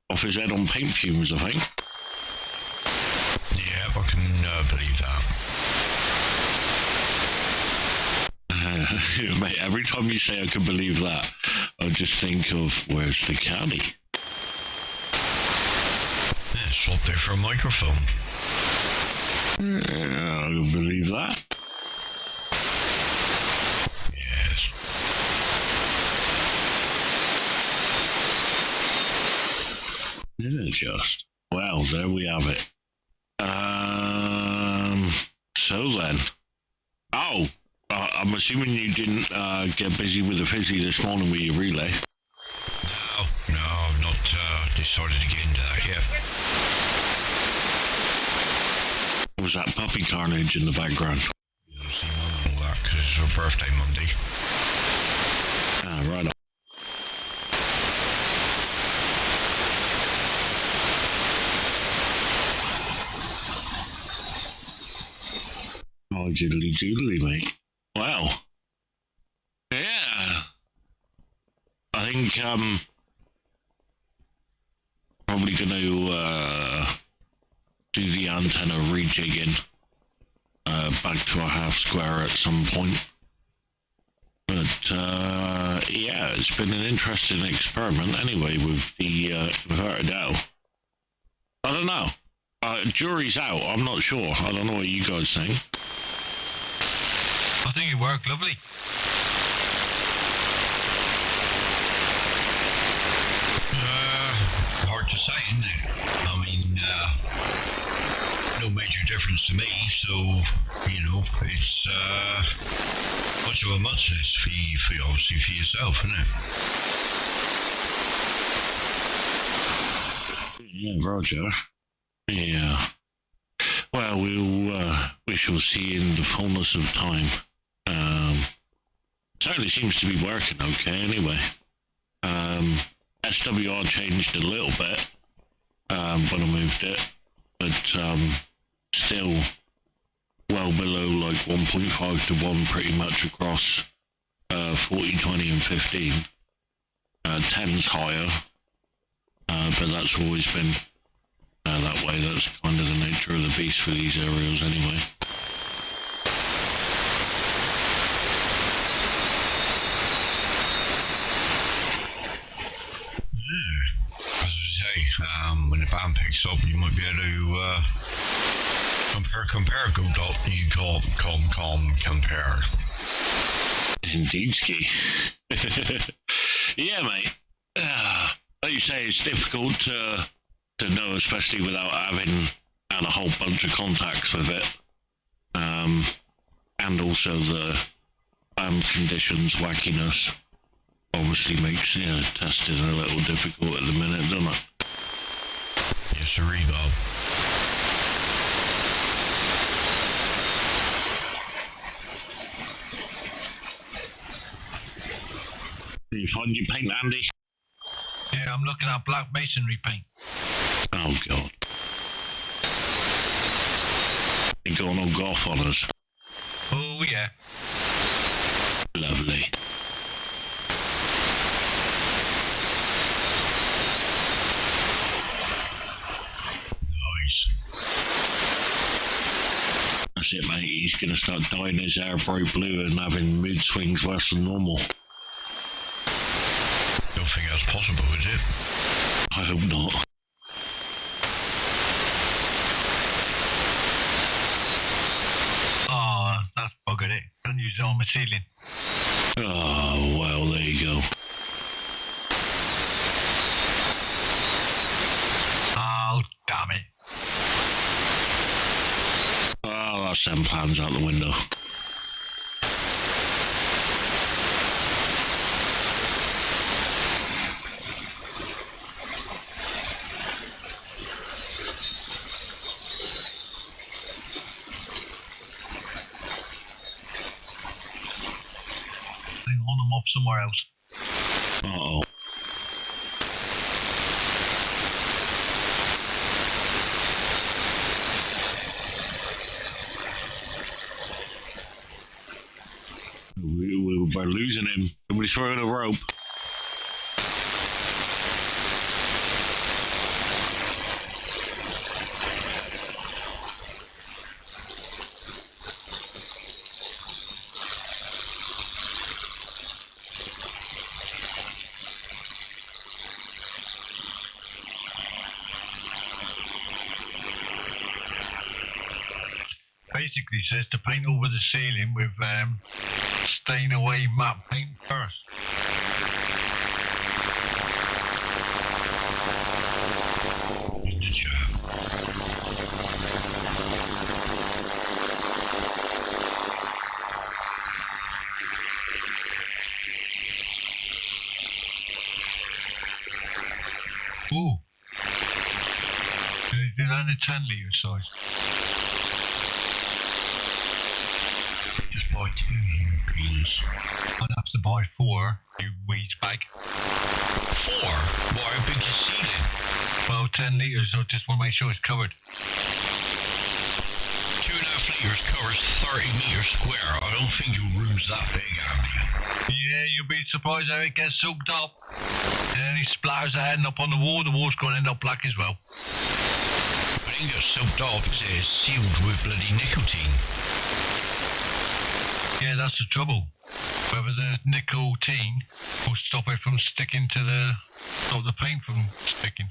off his head on paint fumes, I think. Yeah, I can believe that. Mate, every time you say I can believe that, I just think of, where's the caddy? Yeah, swap there for a microphone. Yeah, I can believe that. Yes. Isn't it just? Well, there we have it. So then. Oh, I'm assuming you didn't get busy with the fizzy this morning with your relay. No, I've not decided to get into that yet. What was that puppy carnage in the background? You'll see Mum and all that because it's her birthday Monday. Ah, right on. Oh, jiddly doodly, mate. Well, yeah. I think probably going to do the antenna rejigging back to a half square at some point. But yeah, it's been an interesting experiment anyway with the inverted L. I don't know. Jury's out. I'm not sure. I don't know what you guys think. I think it worked lovely. Hard to say, isn't it? I mean, no major difference to me, so, you know, it's much of a muchness for obviously for yourself, isn't it? Yeah, Roger. Yeah. Well, we shall see in the fullness of time. Certainly seems to be working okay anyway. SWR changed a little bit when I moved it, but still well below like 1.5 to 1 pretty much across 40, 20 and 15. 10's higher, but that's always been that way. That's kind of the nature of the beast for these aerials anyway. As I say, when the band picks up, you might be able to compare, go dot, you compare. Indeed, Ski. Yeah, mate. Like you say, it's difficult to know, especially without having had a whole bunch of contacts with it. And also the conditions wackiness obviously makes testing a little difficult at the minute, doesn't it? Yes, sir, Bob. Did you find your paint, Andy? Yeah, I'm looking at black masonry paint. Oh, God. You're going all golf on us. Oh, yeah. Lovely. Nice. That's it, mate. He's going to start dyeing his hair bright blue and having mood swings worse than normal. Don't think that's possible, is it? I hope not. Oh, that's buggered it. Can't use it on my ceiling. Oh, well, there you go. Oh, damn it. Oh, that's them plans out the window. off somewhere else. Uh-oh. We're losing him. Somebody's throwing a rope. Basically says to paint over the ceiling with stain away matte paint first. Ooh. Did they do that in a 10 litre size? Just buy 2, you penis. I'd have to buy 4, you weed bag. 4? Why, how big's the ceiling? Well, 10 litres, I just want to make sure it's covered. 2.5 litres covers 30 metres square. I don't think your room's that big, Andy. Yeah, you'll be surprised how it gets soaked up. And then he splatters the head up on the wall's going to end up black as well. But it ain't got soaked up, it's sealed with bloody nicotine. Yeah, that's the trouble. Whether the nicotine will stop it from sticking to stop the paint from sticking.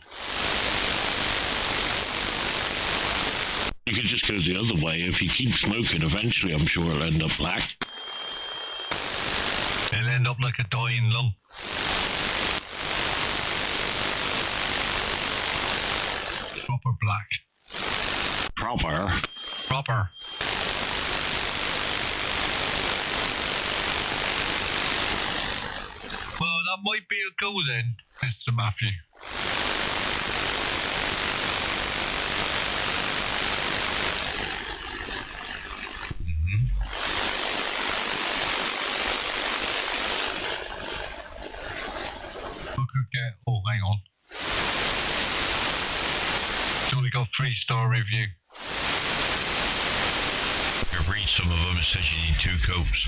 You could just go the other way. If you keep smoking, eventually I'm sure it'll end up black. It'll end up like a dying lung. Proper black. Proper. Well, that might be a go then, Mr. Matthew. Oh, hang on. It's only got 3-star review. You read some of them, it says you need 2 coats.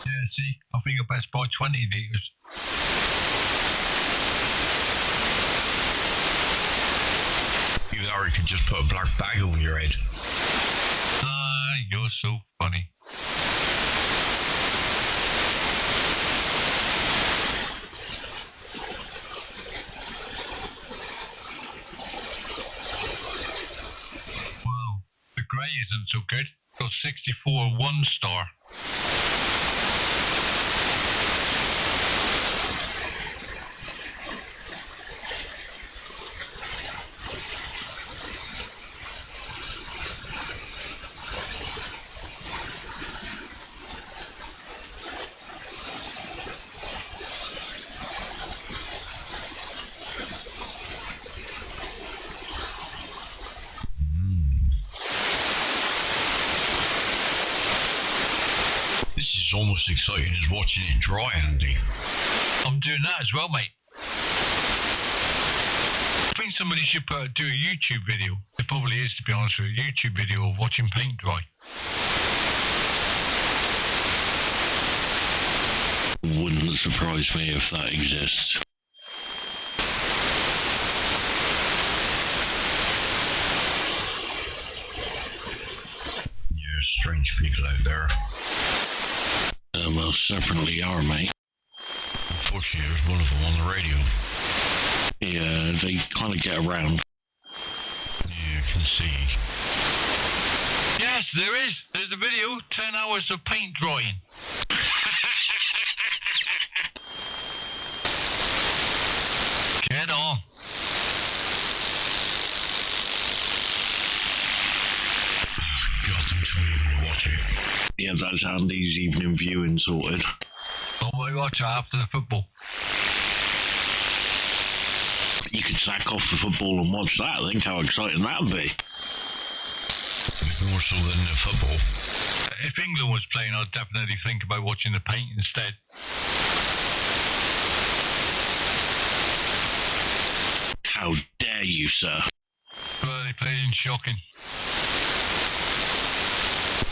Yeah, see, I think I best buy 20 litres. Or you could just put a black bag over your head. You're so funny. Well, the grey isn't so good. Got 64 1-star. Almost exciting as watching it dry, Andy. I'm doing that as well, mate. I think somebody should do a YouTube video. It probably is, to be honest with you, a YouTube video of watching paint dry. Wouldn't surprise me if that exists. Yeah, strange people out there. Most certainly are, mate. Unfortunately, there's one of them on the radio. Yeah, they kind of get around. Yeah, I can see. Yes, there is. There's a video. 10 hours of paint drying. Get on. God, I'm telling you to watch it. Yeah, that's Andy's evening viewing sorted. Oh, I watch it after the football. You could sack off the football and watch that. Think how exciting that would be. More so than the football. If England was playing, I'd definitely think about watching the paint instead. How dare you, sir? Well, they played in shocking.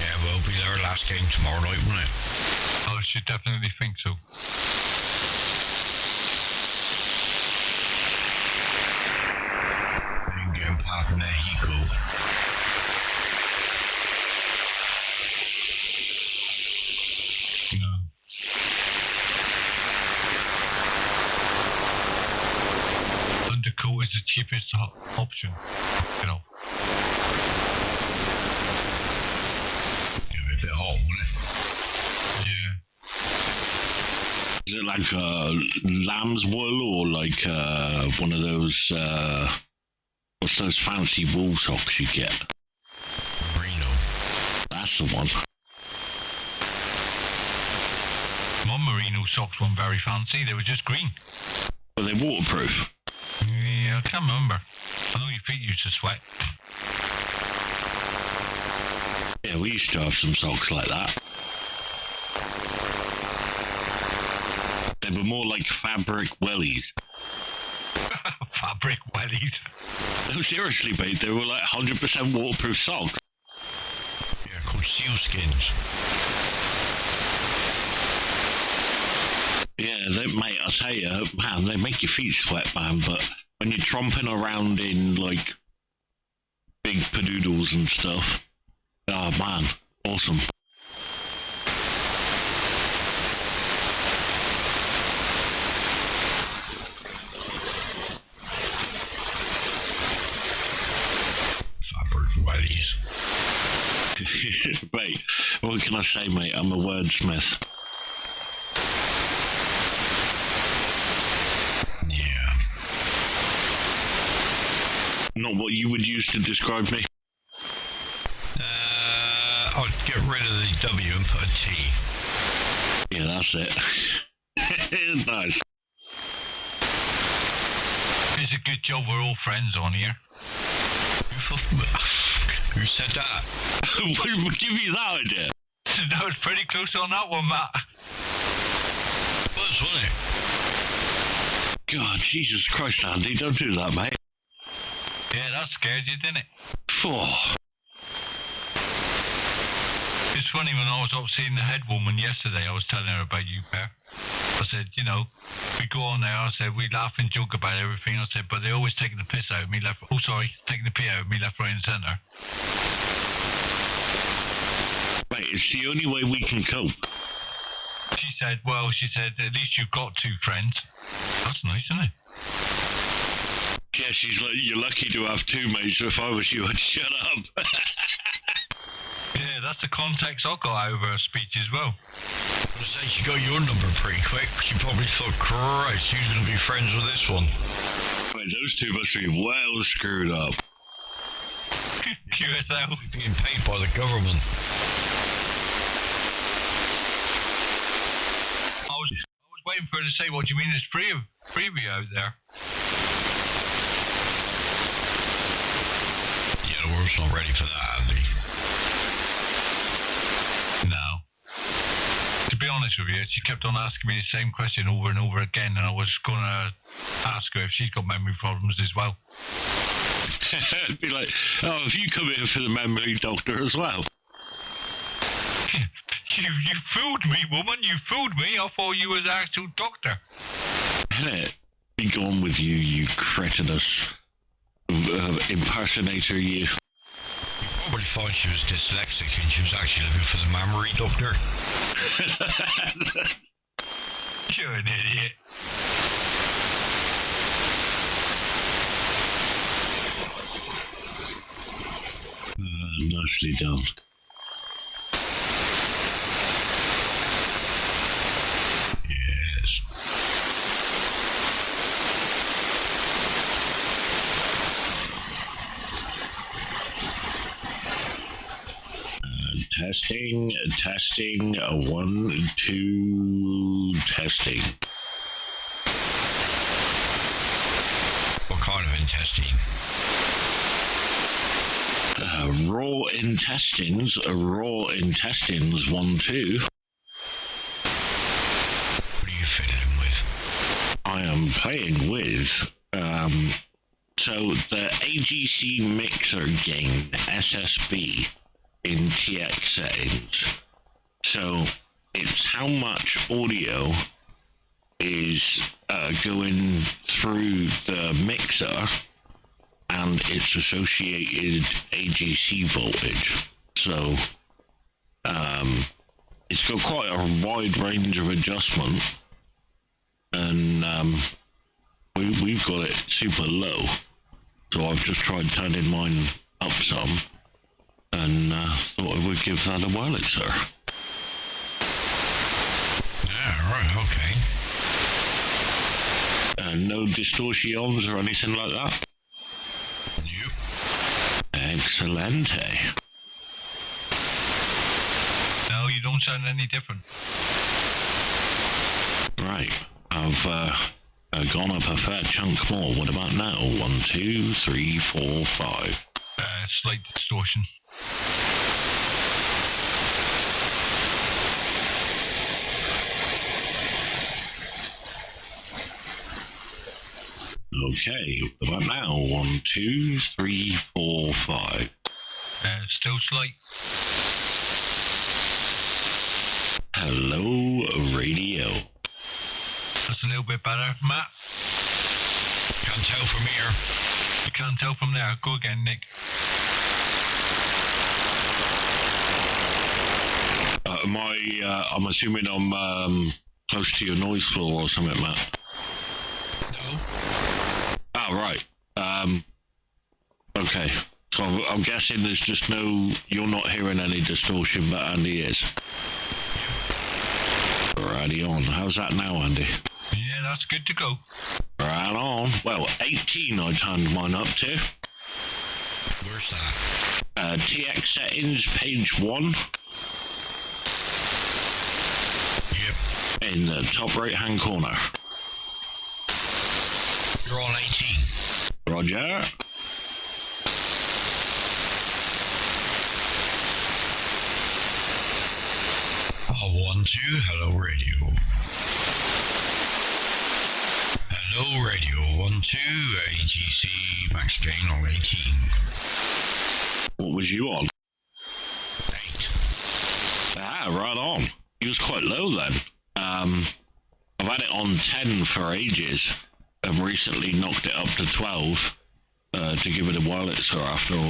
Yeah, well, it'll be their last game tomorrow night, won't it? I should definitely think so. And get Papa Mexico. No. Undercoat is the cheapest option, you know. It'll be a bit hot, won't it? Yeah. Is it like lamb's wool or like one of those, what's those fancy wool socks you get? Merino. That's the one. My merino socks weren't very fancy, they were just green. Are they waterproof? Yeah, I can't remember. I know your feet used to sweat. Yeah, we used to have some socks like that. They were more like fabric wellies. Fabric wellies. No, seriously, mate, they were like 100% waterproof socks. Yeah, called sealskins. Yeah, mate, I tell you, man, they make your feet sweat, man, but when you're tromping around in, like, big padoodles and stuff, oh, man, awesome. Fabric wellies. Mate, what can I say, mate? I'm a wordsmith. Not what you would use to describe me. I'd get rid of the W and put a T. Yeah, that's it. Nice. It's a good job we're all friends on here. Who said that? What would give you that idea? That was pretty close on that one, Matt. It was, wasn't it? God, Jesus Christ, Andy, don't do that, mate. Yeah, that scared you, didn't it? Oh. It's funny, when I was up seeing the head woman yesterday, I was telling her about you, Per. I said, you know, we go on there, I said, we laugh and joke about everything. I said, but they're always taking the piss out of me taking the pee out of me left, right and centre. Mate, it's the only way we can cope. She said, at least you've got two friends. That's nice, isn't it? Yeah, she's like, you're lucky to have two, mate, so if I was you, I'd shut up. Yeah, that's the context I got out of her speech as well. I say she got your number pretty quick. She probably thought, Christ, who's going to be friends with this one? Mate, those two must be well screwed up. QSL. Being paid by the government. I was waiting for her to say, what do you mean there's three of you out there? Yeah, the world's not ready for that, Andy. No. To be honest with you, she kept on asking me the same question over and over again, and I was going to ask her if she's got memory problems as well. It'd be like, oh, have you come here for the memory doctor as well? You fooled me, woman. You fooled me. I thought you was the actual doctor. Innit? Be gone with you, you cretinous impersonator, you. You probably thought she was dyslexic and she was actually looking for the memory doctor. You're an idiot. Nicely done. Yes. Testing, 1, 2, testing. What kind of intestines, raw intestines 1-2. What are you fiddling with? I am playing with, so the AGC mixer gain SSB in TX settings. So it's how much audio is going through the mixer and its associated AGC voltage. So it's got quite a wide range of adjustment, and we've got it super low. So I've just tried turning mine up some, and thought I would give that a whirl, sir. Yeah, right, okay. No distortions or anything like that? Yep. Excelente. No, you don't sound any different. Right, I've gone up a fair chunk more. What about now? 1, 2, 3, 4, 5. Slight distortion. Okay, what about now? 1, 2, 3, 4, 5. Still slight. Hello, radio. That's a little bit better. Matt? Can't tell from here. You can't tell from there. Go again, Nick. I'm assuming I'm close to your noise floor or something, Matt. No. Oh, right. Okay. So I'm guessing there's just you're not hearing any distortion, but Andy is. Righty on. How's that now, Andy? Yeah, that's good to go. Right on. Well, 18 I turned mine up to. Where's that? TX settings, page 1. Yep. In the top right-hand corner. You're on 18. Roger. Oh, 1, 2, hello radio. Hello radio, 1, 2, AGC, max gain on 18. What was you on? 8. Ah, right on. He was quite low then. I've had it on 10 for ages. I've recently knocked it up to 12 to give it a whirl after I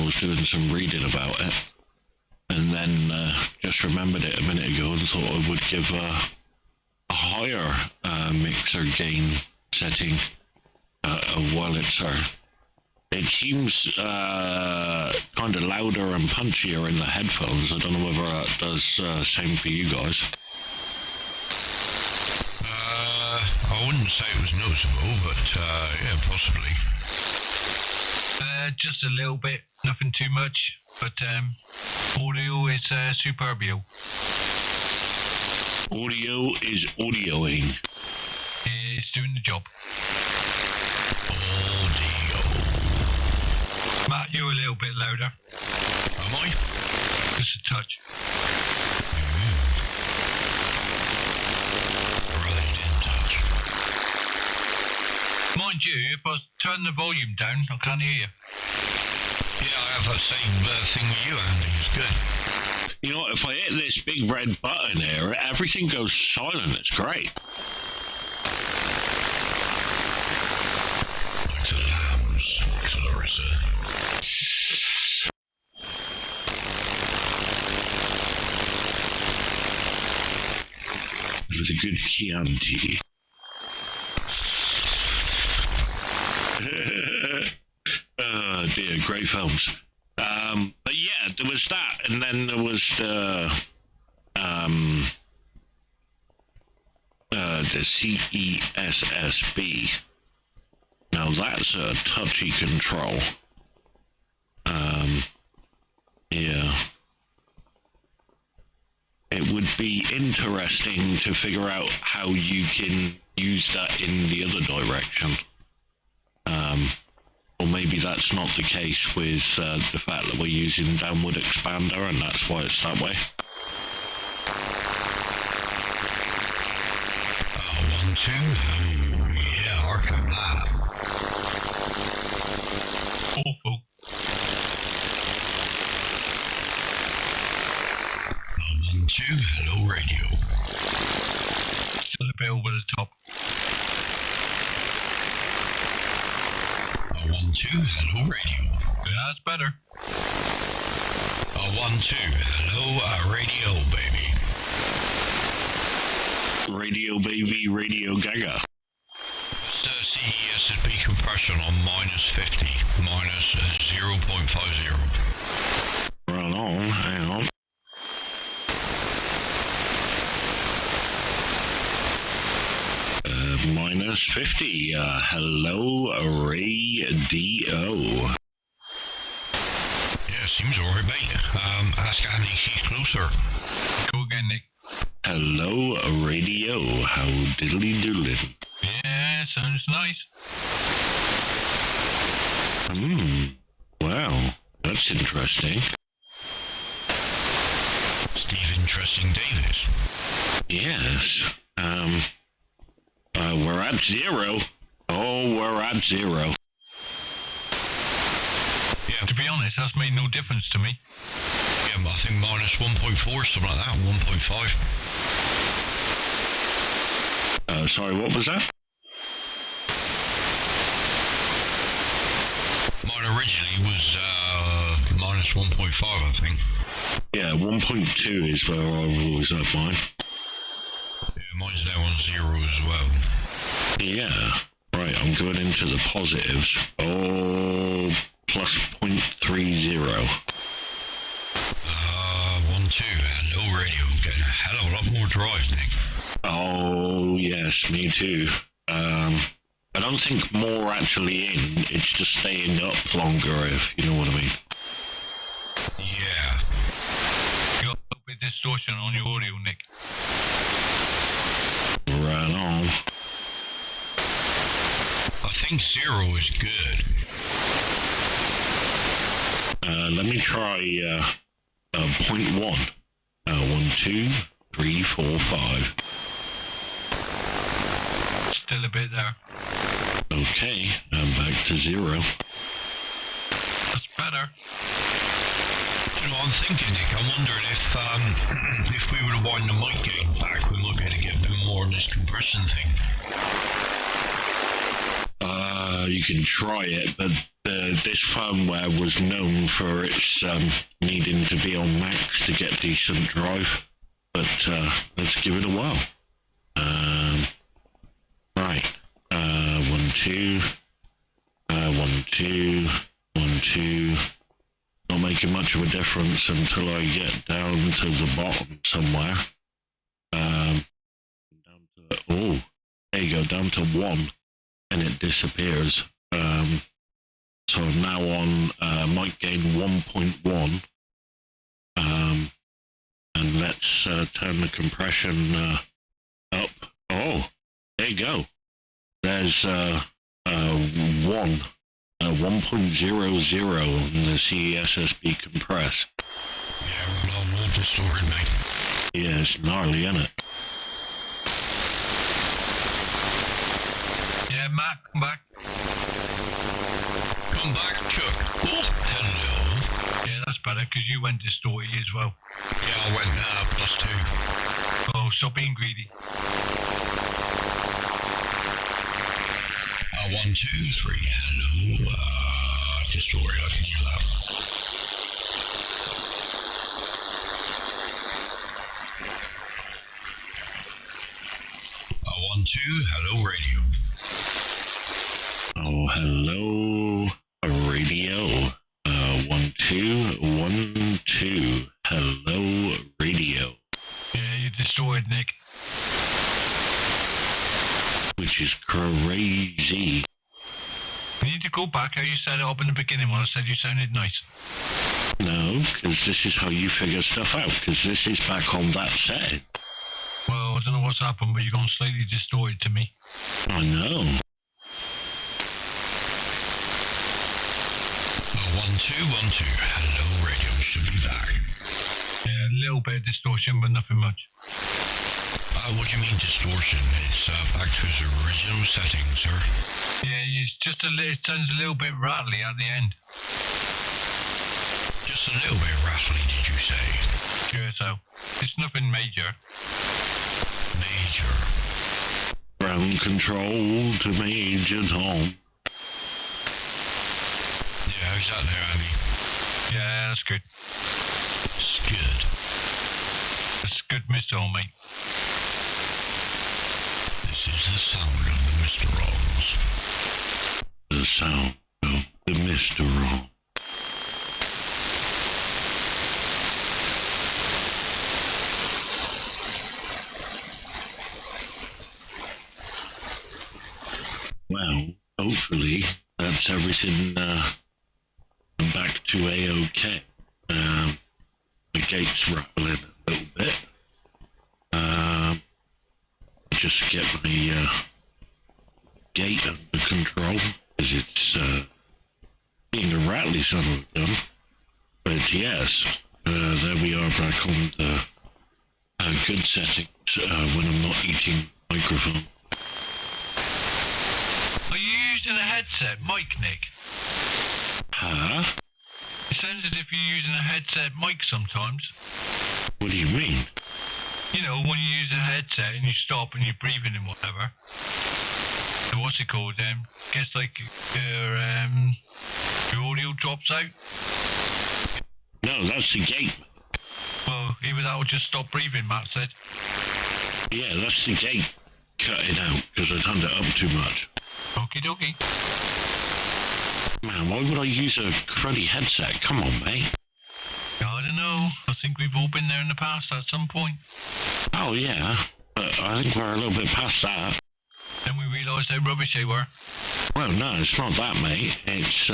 was doing some reading about it. And then just remembered it a minute ago and thought I would give a higher mixer gain setting a whirl. It seems kind of louder and punchier in the headphones. I don't know whether that does same for you guys. I wouldn't say it was noticeable, but yeah, possibly. Just a little bit, nothing too much, but audio is superbio. Audio is audioing. It's doing the job. Audio. Matt, you're a little bit louder. Am I? Just a touch. Right in touch. Mind you, if I turn the volume down, I can't hear you. Yeah, I have the same thing with you, Andy. It's good. You know, if I hit this big red button here, everything goes silent. It's great. Like the lambs, Clarissa. With a good Chianti. Oh dear, great films. But yeah, there was that, and then there was the CESSB. Now that's a touchy control. Yeah. It would be interesting to figure out how you can use that in the other direction. Or maybe that's not the case with the fact that we're using downward expander and that's why it's that way. 1, 2, yeah, archive that. Awful. 1, 2, hello radio. Still a bit over the top. 1, 2, hello radio. Yeah, that's better. 1, 2, hello radio, baby. Radio baby, radio gaga. CESSB compression on -50, -0.50. Right on, hang on. -50, hello radio. Yeah, seems alright, mate. Ask Andy, she's closer. Go again, Nick. Hello radio, how diddly doodling. Yeah, sounds nice. Wow, that's interesting. Steve Interesting Davis. Yes, we're at 0. Oh, we're at 0. Yeah, To be honest, that's made no difference to me. yeah, but I think -1.4, something like that, 1.5. Sorry, what was that? Mine originally was -1.5, I think. Yeah, 1.2 is where I was at mine. Yeah, mine's now on 0 as well. Yeah, right, I'm going into the positives. Oh, plus 0.30. 1, 2, hello radio. Getting a hell of a lot more drive, Nick. Oh, yes, me too. I don't think more actually in, it's just staying up longer, if you know what I mean. Yeah. You got a little bit of distortion on your audio, Nick. Right on. I think 0 is good. Let me try 0.1. 1, 2, 3, 4, 5. Still a bit there. Okay, I'm back to 0. That's better. You know, I'm thinking, Nick, I'm wondering if we were to wind the mic gain back, we might be able to get a bit more on this compression thing. You can try it, but this firmware was known for its needing to be on max to get decent drive. But let's give it a whirl. Right. 1, 2. 1, 2. 1, 2. Not making much of a difference until I get down to the bottom somewhere. Down to, oh, there you go, down to 1. And it disappears. So I'm now on mic gain 1.1. And let's turn the compression up. Oh, there you go. There's 1.00 in the CESSB compress. Yeah, we're all distorted, mate. Yeah, it's gnarly, isn't it? Yeah, Matt, come back. Come back, Chuck. Oh, hello. Yeah, that's better, because you went distorted as well. Yeah, I went +2. Oh, stop being greedy. 1, 2, 3, hello. Distorted, I can hear that. 1, 2, hello radio. Oh, hello, radio. 1, 2, 1, 2. Hello, radio. Yeah, you're distorted, Nick. Which is crazy. You need to go back how you set it up in the beginning when I said you sounded nice. No, because this is how you figure stuff out, because this is back on that setting. Well, I don't know what's happened, but you're going slightly distorted to me. I know. bit of distortion, but nothing much. What do you mean distortion? It's back to its original settings, sir. Yeah, it's just it sounds a little bit rattly at the end. Just a little bit rattly, did you say? Yeah, so it's nothing major. Major. Ground control to Major Tom. Yeah, how's that there, Andy? Yeah, that's good. It's good. That's good, Mr. Old Mate. This is the sound of the Mr. Rolls. The sound of the Mr. Roll. Well, hopefully that's everything back to A-OK. The gate's rattling a little bit. Just get my gate under control, because it's being a rattly son of a gun. But yes, there we are back on the good settings when I'm not eating microphone. Are you using a headset mic, Nick? Huh? It sounds as if you're using a headset mic sometimes. What do you mean? You know, when you use a headset and you stop and you're breathing and whatever. So what's it called? Gets like your audio drops out. No, that's the gate. Well, either that or just stop breathing, Matt said. Yeah, that's the gate cutting out because I turned it up too much. Okie dokie. Man, why would I use a cruddy headset? Come on, mate. I don't know. I think we've all been there in the past at some point. Oh, yeah. But I think we're a little bit past that. Then we realised how rubbish they were. Well, no, it's not that, mate. It's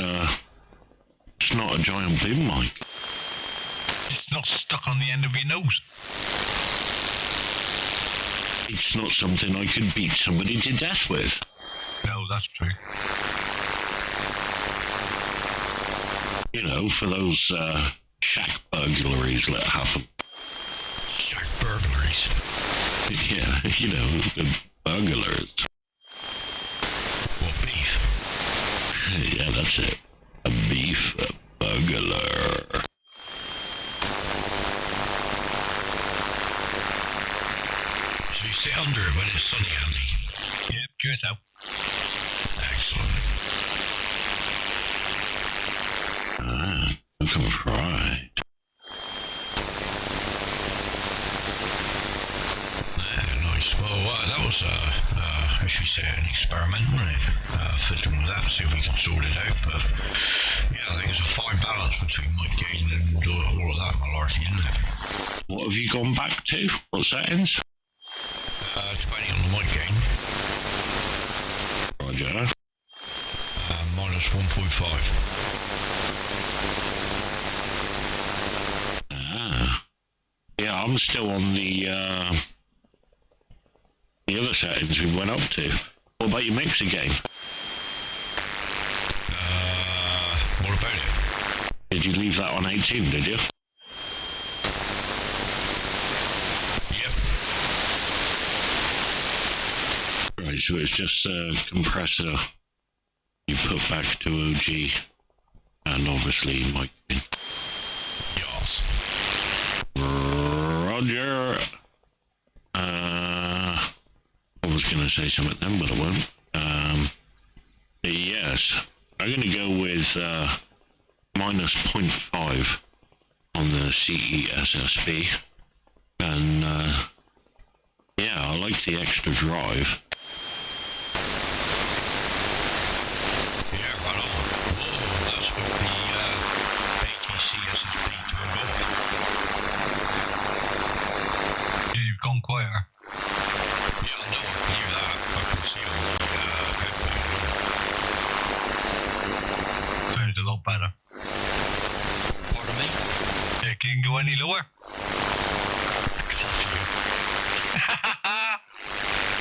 not a giant boom mic. It's not stuck on the end of your nose. It's not something I could beat somebody to death with. No, that's true. You know, for those shack burglaries that happen. Shack burglaries. Yeah, you know, the burglars. What, beef? Yeah, that's it. A beef burglar. So you sit under it when it's sunny, Andy? Yep, cheers out. Excellent. Looking fried. Nice. Well, that was, as you say, an experiment, wasn't it? Fiddling with that, see if we can sort it out. But, yeah, I think there's a fine balance between mic gain and all of that malarkey, isn't it? What have you gone back to? What settings? Depending on the mic gain. Roger. Minus 1.5. Yeah, I'm still on the other settings we went up to. What about your mixer game? What about it? Did you leave that on 18, did you? Yep. Right, so it's just a compressor you put back to OG, and obviously mic gain. Yes. Roger. I was going to say something then, but I won't. Yes, I'm going to go with minus 0.5 on the CESSB. And, yeah, I like the extra drive. Yeah, right on. Whoa, that's with the ATCSSB turned off. Yeah, you've gone quieter. Yeah, I know, I can hear that. I can see on the headphone. Sounds a lot better. Pardon me? Yeah, can you go any lower?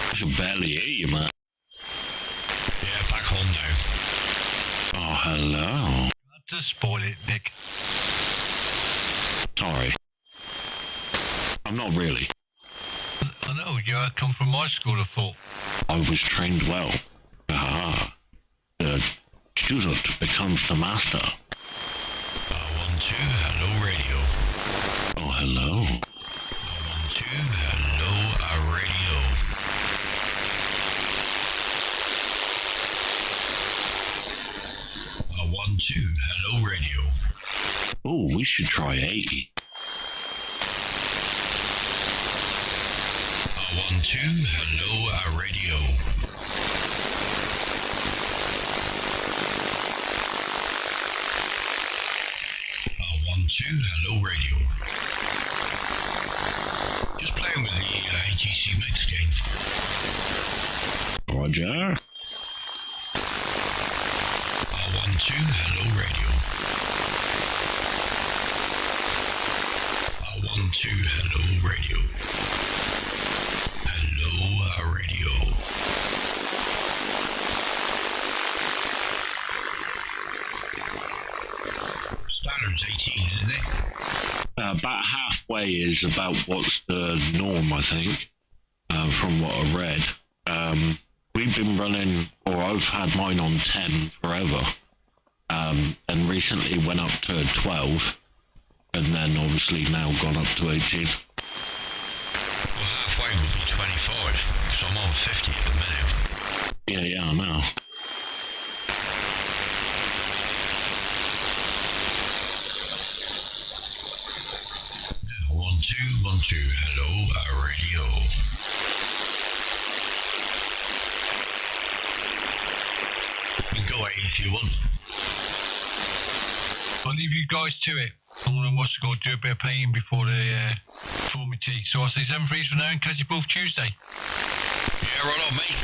I can barely hear you, man. Yeah, back on now. Oh, hello. Not to spoil it, Nick. Sorry. I'm not really. I know, you come from my school of thought. I was trained well. The student becomes the master. 1-2, hello radio. Oh, hello. 1-2, hello radio. 1-2, hello radio. Oh, we should try 80. 1-2, hello radio. 1-2, hello radio. Just playing with the ATC mix game. Roger. 1-2, hello radio. 1-2, hello radio. Hello radio. Standard's 18, isn't it? About halfway is about what's the norm, I think, from what I read. We've been running, or I've had mine on 10 forever, and recently went up to 12, and then obviously now gone up to 18. Well, halfway would be 25, so I'm on 50 at the minute. Yeah, I know. Yeah, 1-2, hello radio. You can go 80 if you want. I'll leave you guys to it. I'm going to do a bit of playing before me tea. So I'll say 7 freeze for now and catch you both Tuesday. Yeah, right on, mate.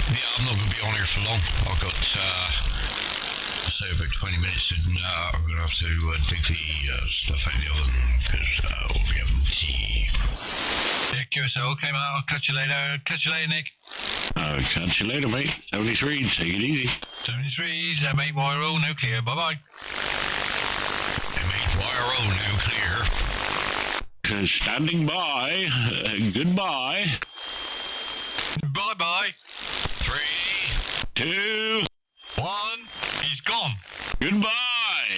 Yeah, I'm not going to be on here for long. I've got, say about 20 minutes, and I'm going to have to dig the stuff out of the oven, because we'll be having tea. Yeah, QSO. Okay, mate. I'll catch you later. Catch you later, Nick. Catch you later, mate. 73, take it easy. 73's m8yro nuclear. Bye-bye. m8yro nuclear. Standing by. Goodbye. Bye-bye. 3, 2, 1. He's gone. goodbye.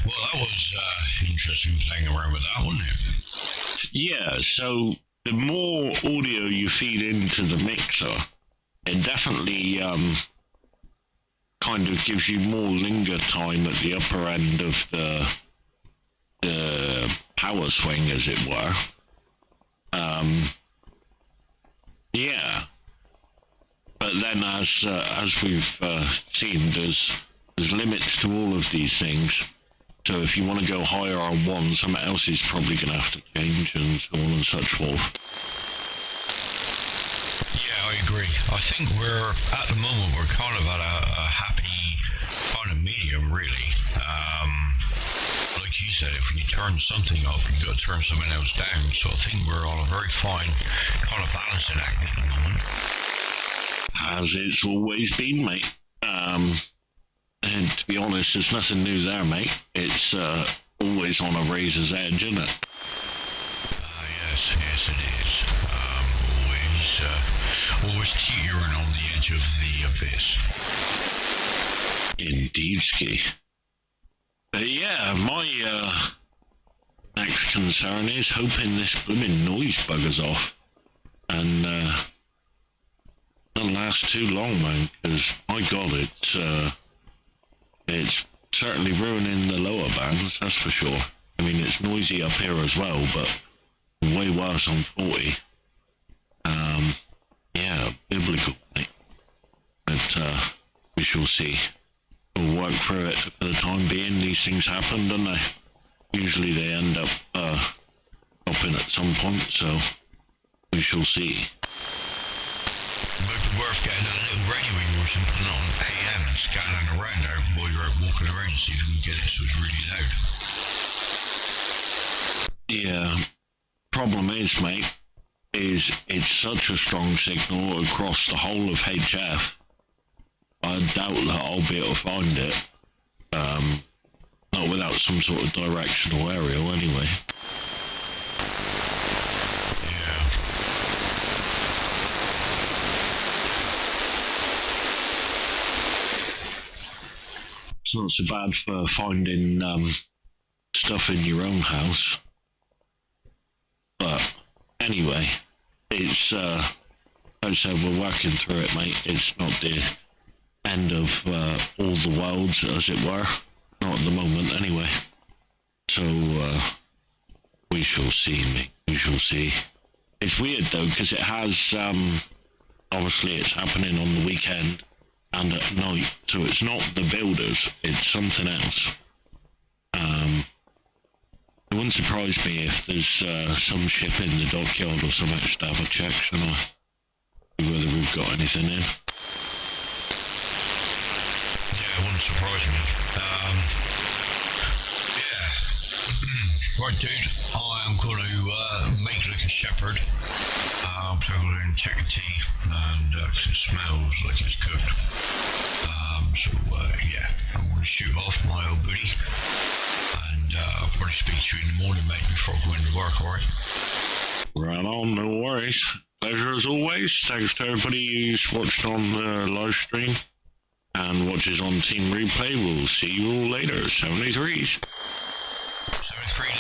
Well, that was interesting playing around with that, wasn't it? Yeah, so the more audio you feed into the mixer, it definitely kind of gives you more linger time at the upper end of the power swing, as it were. Yeah. But then, as we've seen, there's limits to all of these things. So if you want to go higher on one, something else is probably going to have to change, and so on and such forth. Yeah, I agree. I think at the moment, we're kind of at a happy kind of medium, really. Like you said, if you turn something up, you've got to turn something else down. So I think we're on a very fine kind of balancing act at the moment. As it's always been, mate. And to be honest, there's nothing new there, mate. It's always on a razor's edge, isn't it? Yes, it is. Always teetering on the edge of the abyss. Indeed, Ski. But yeah, my next concern is hoping this blooming noise buggers off. And doesn't last too long, man, because, my God, it's certainly ruining the lower bands, that's for sure. I mean, it's noisy up here as well, but way worse on 40. Yeah, biblical, mate. But we shall see. We'll work through it for the time being. These things happen, don't they? Usually they end up stopping at some point, so we shall see. It might be worth getting a little radio of yours and putting it on AM and scanning around there while you're out walking around and see if you can get it so it's really loud. Yeah. Problem is, mate, is it's such a strong signal across the whole of HF. I doubt that I'll be able to find it. Not without some sort of directional aerial, anyway. Yeah. It's not so bad for finding stuff in your own house. But anyway, it's like I said, we're working through it, mate. It's not the end of all the worlds, as it were. Not at the moment, anyway. So we shall see, mate. We shall see. It's weird though, because it has obviously it's happening on the weekend and at night, so it's not the builders, it's something else. It wouldn't surprise me if there's some ship in the dockyard or something. Just have a check, shouldn't I? See whether we've got anything in. Yeah, it wouldn't surprise me. Yeah. Right, dude, I am going to make like a shepherd. So I'm going to take a tea, and it smells like it's cooked. Yeah, I'm going to shoot off my old buddy, and I'll probably speak to you in the morning, mate, before I go into work, alright? Right on, no worries. Pleasure as always. Thanks to everybody who's watched on the live stream and watches on Team Replay. We'll see you all later. 73s. 73,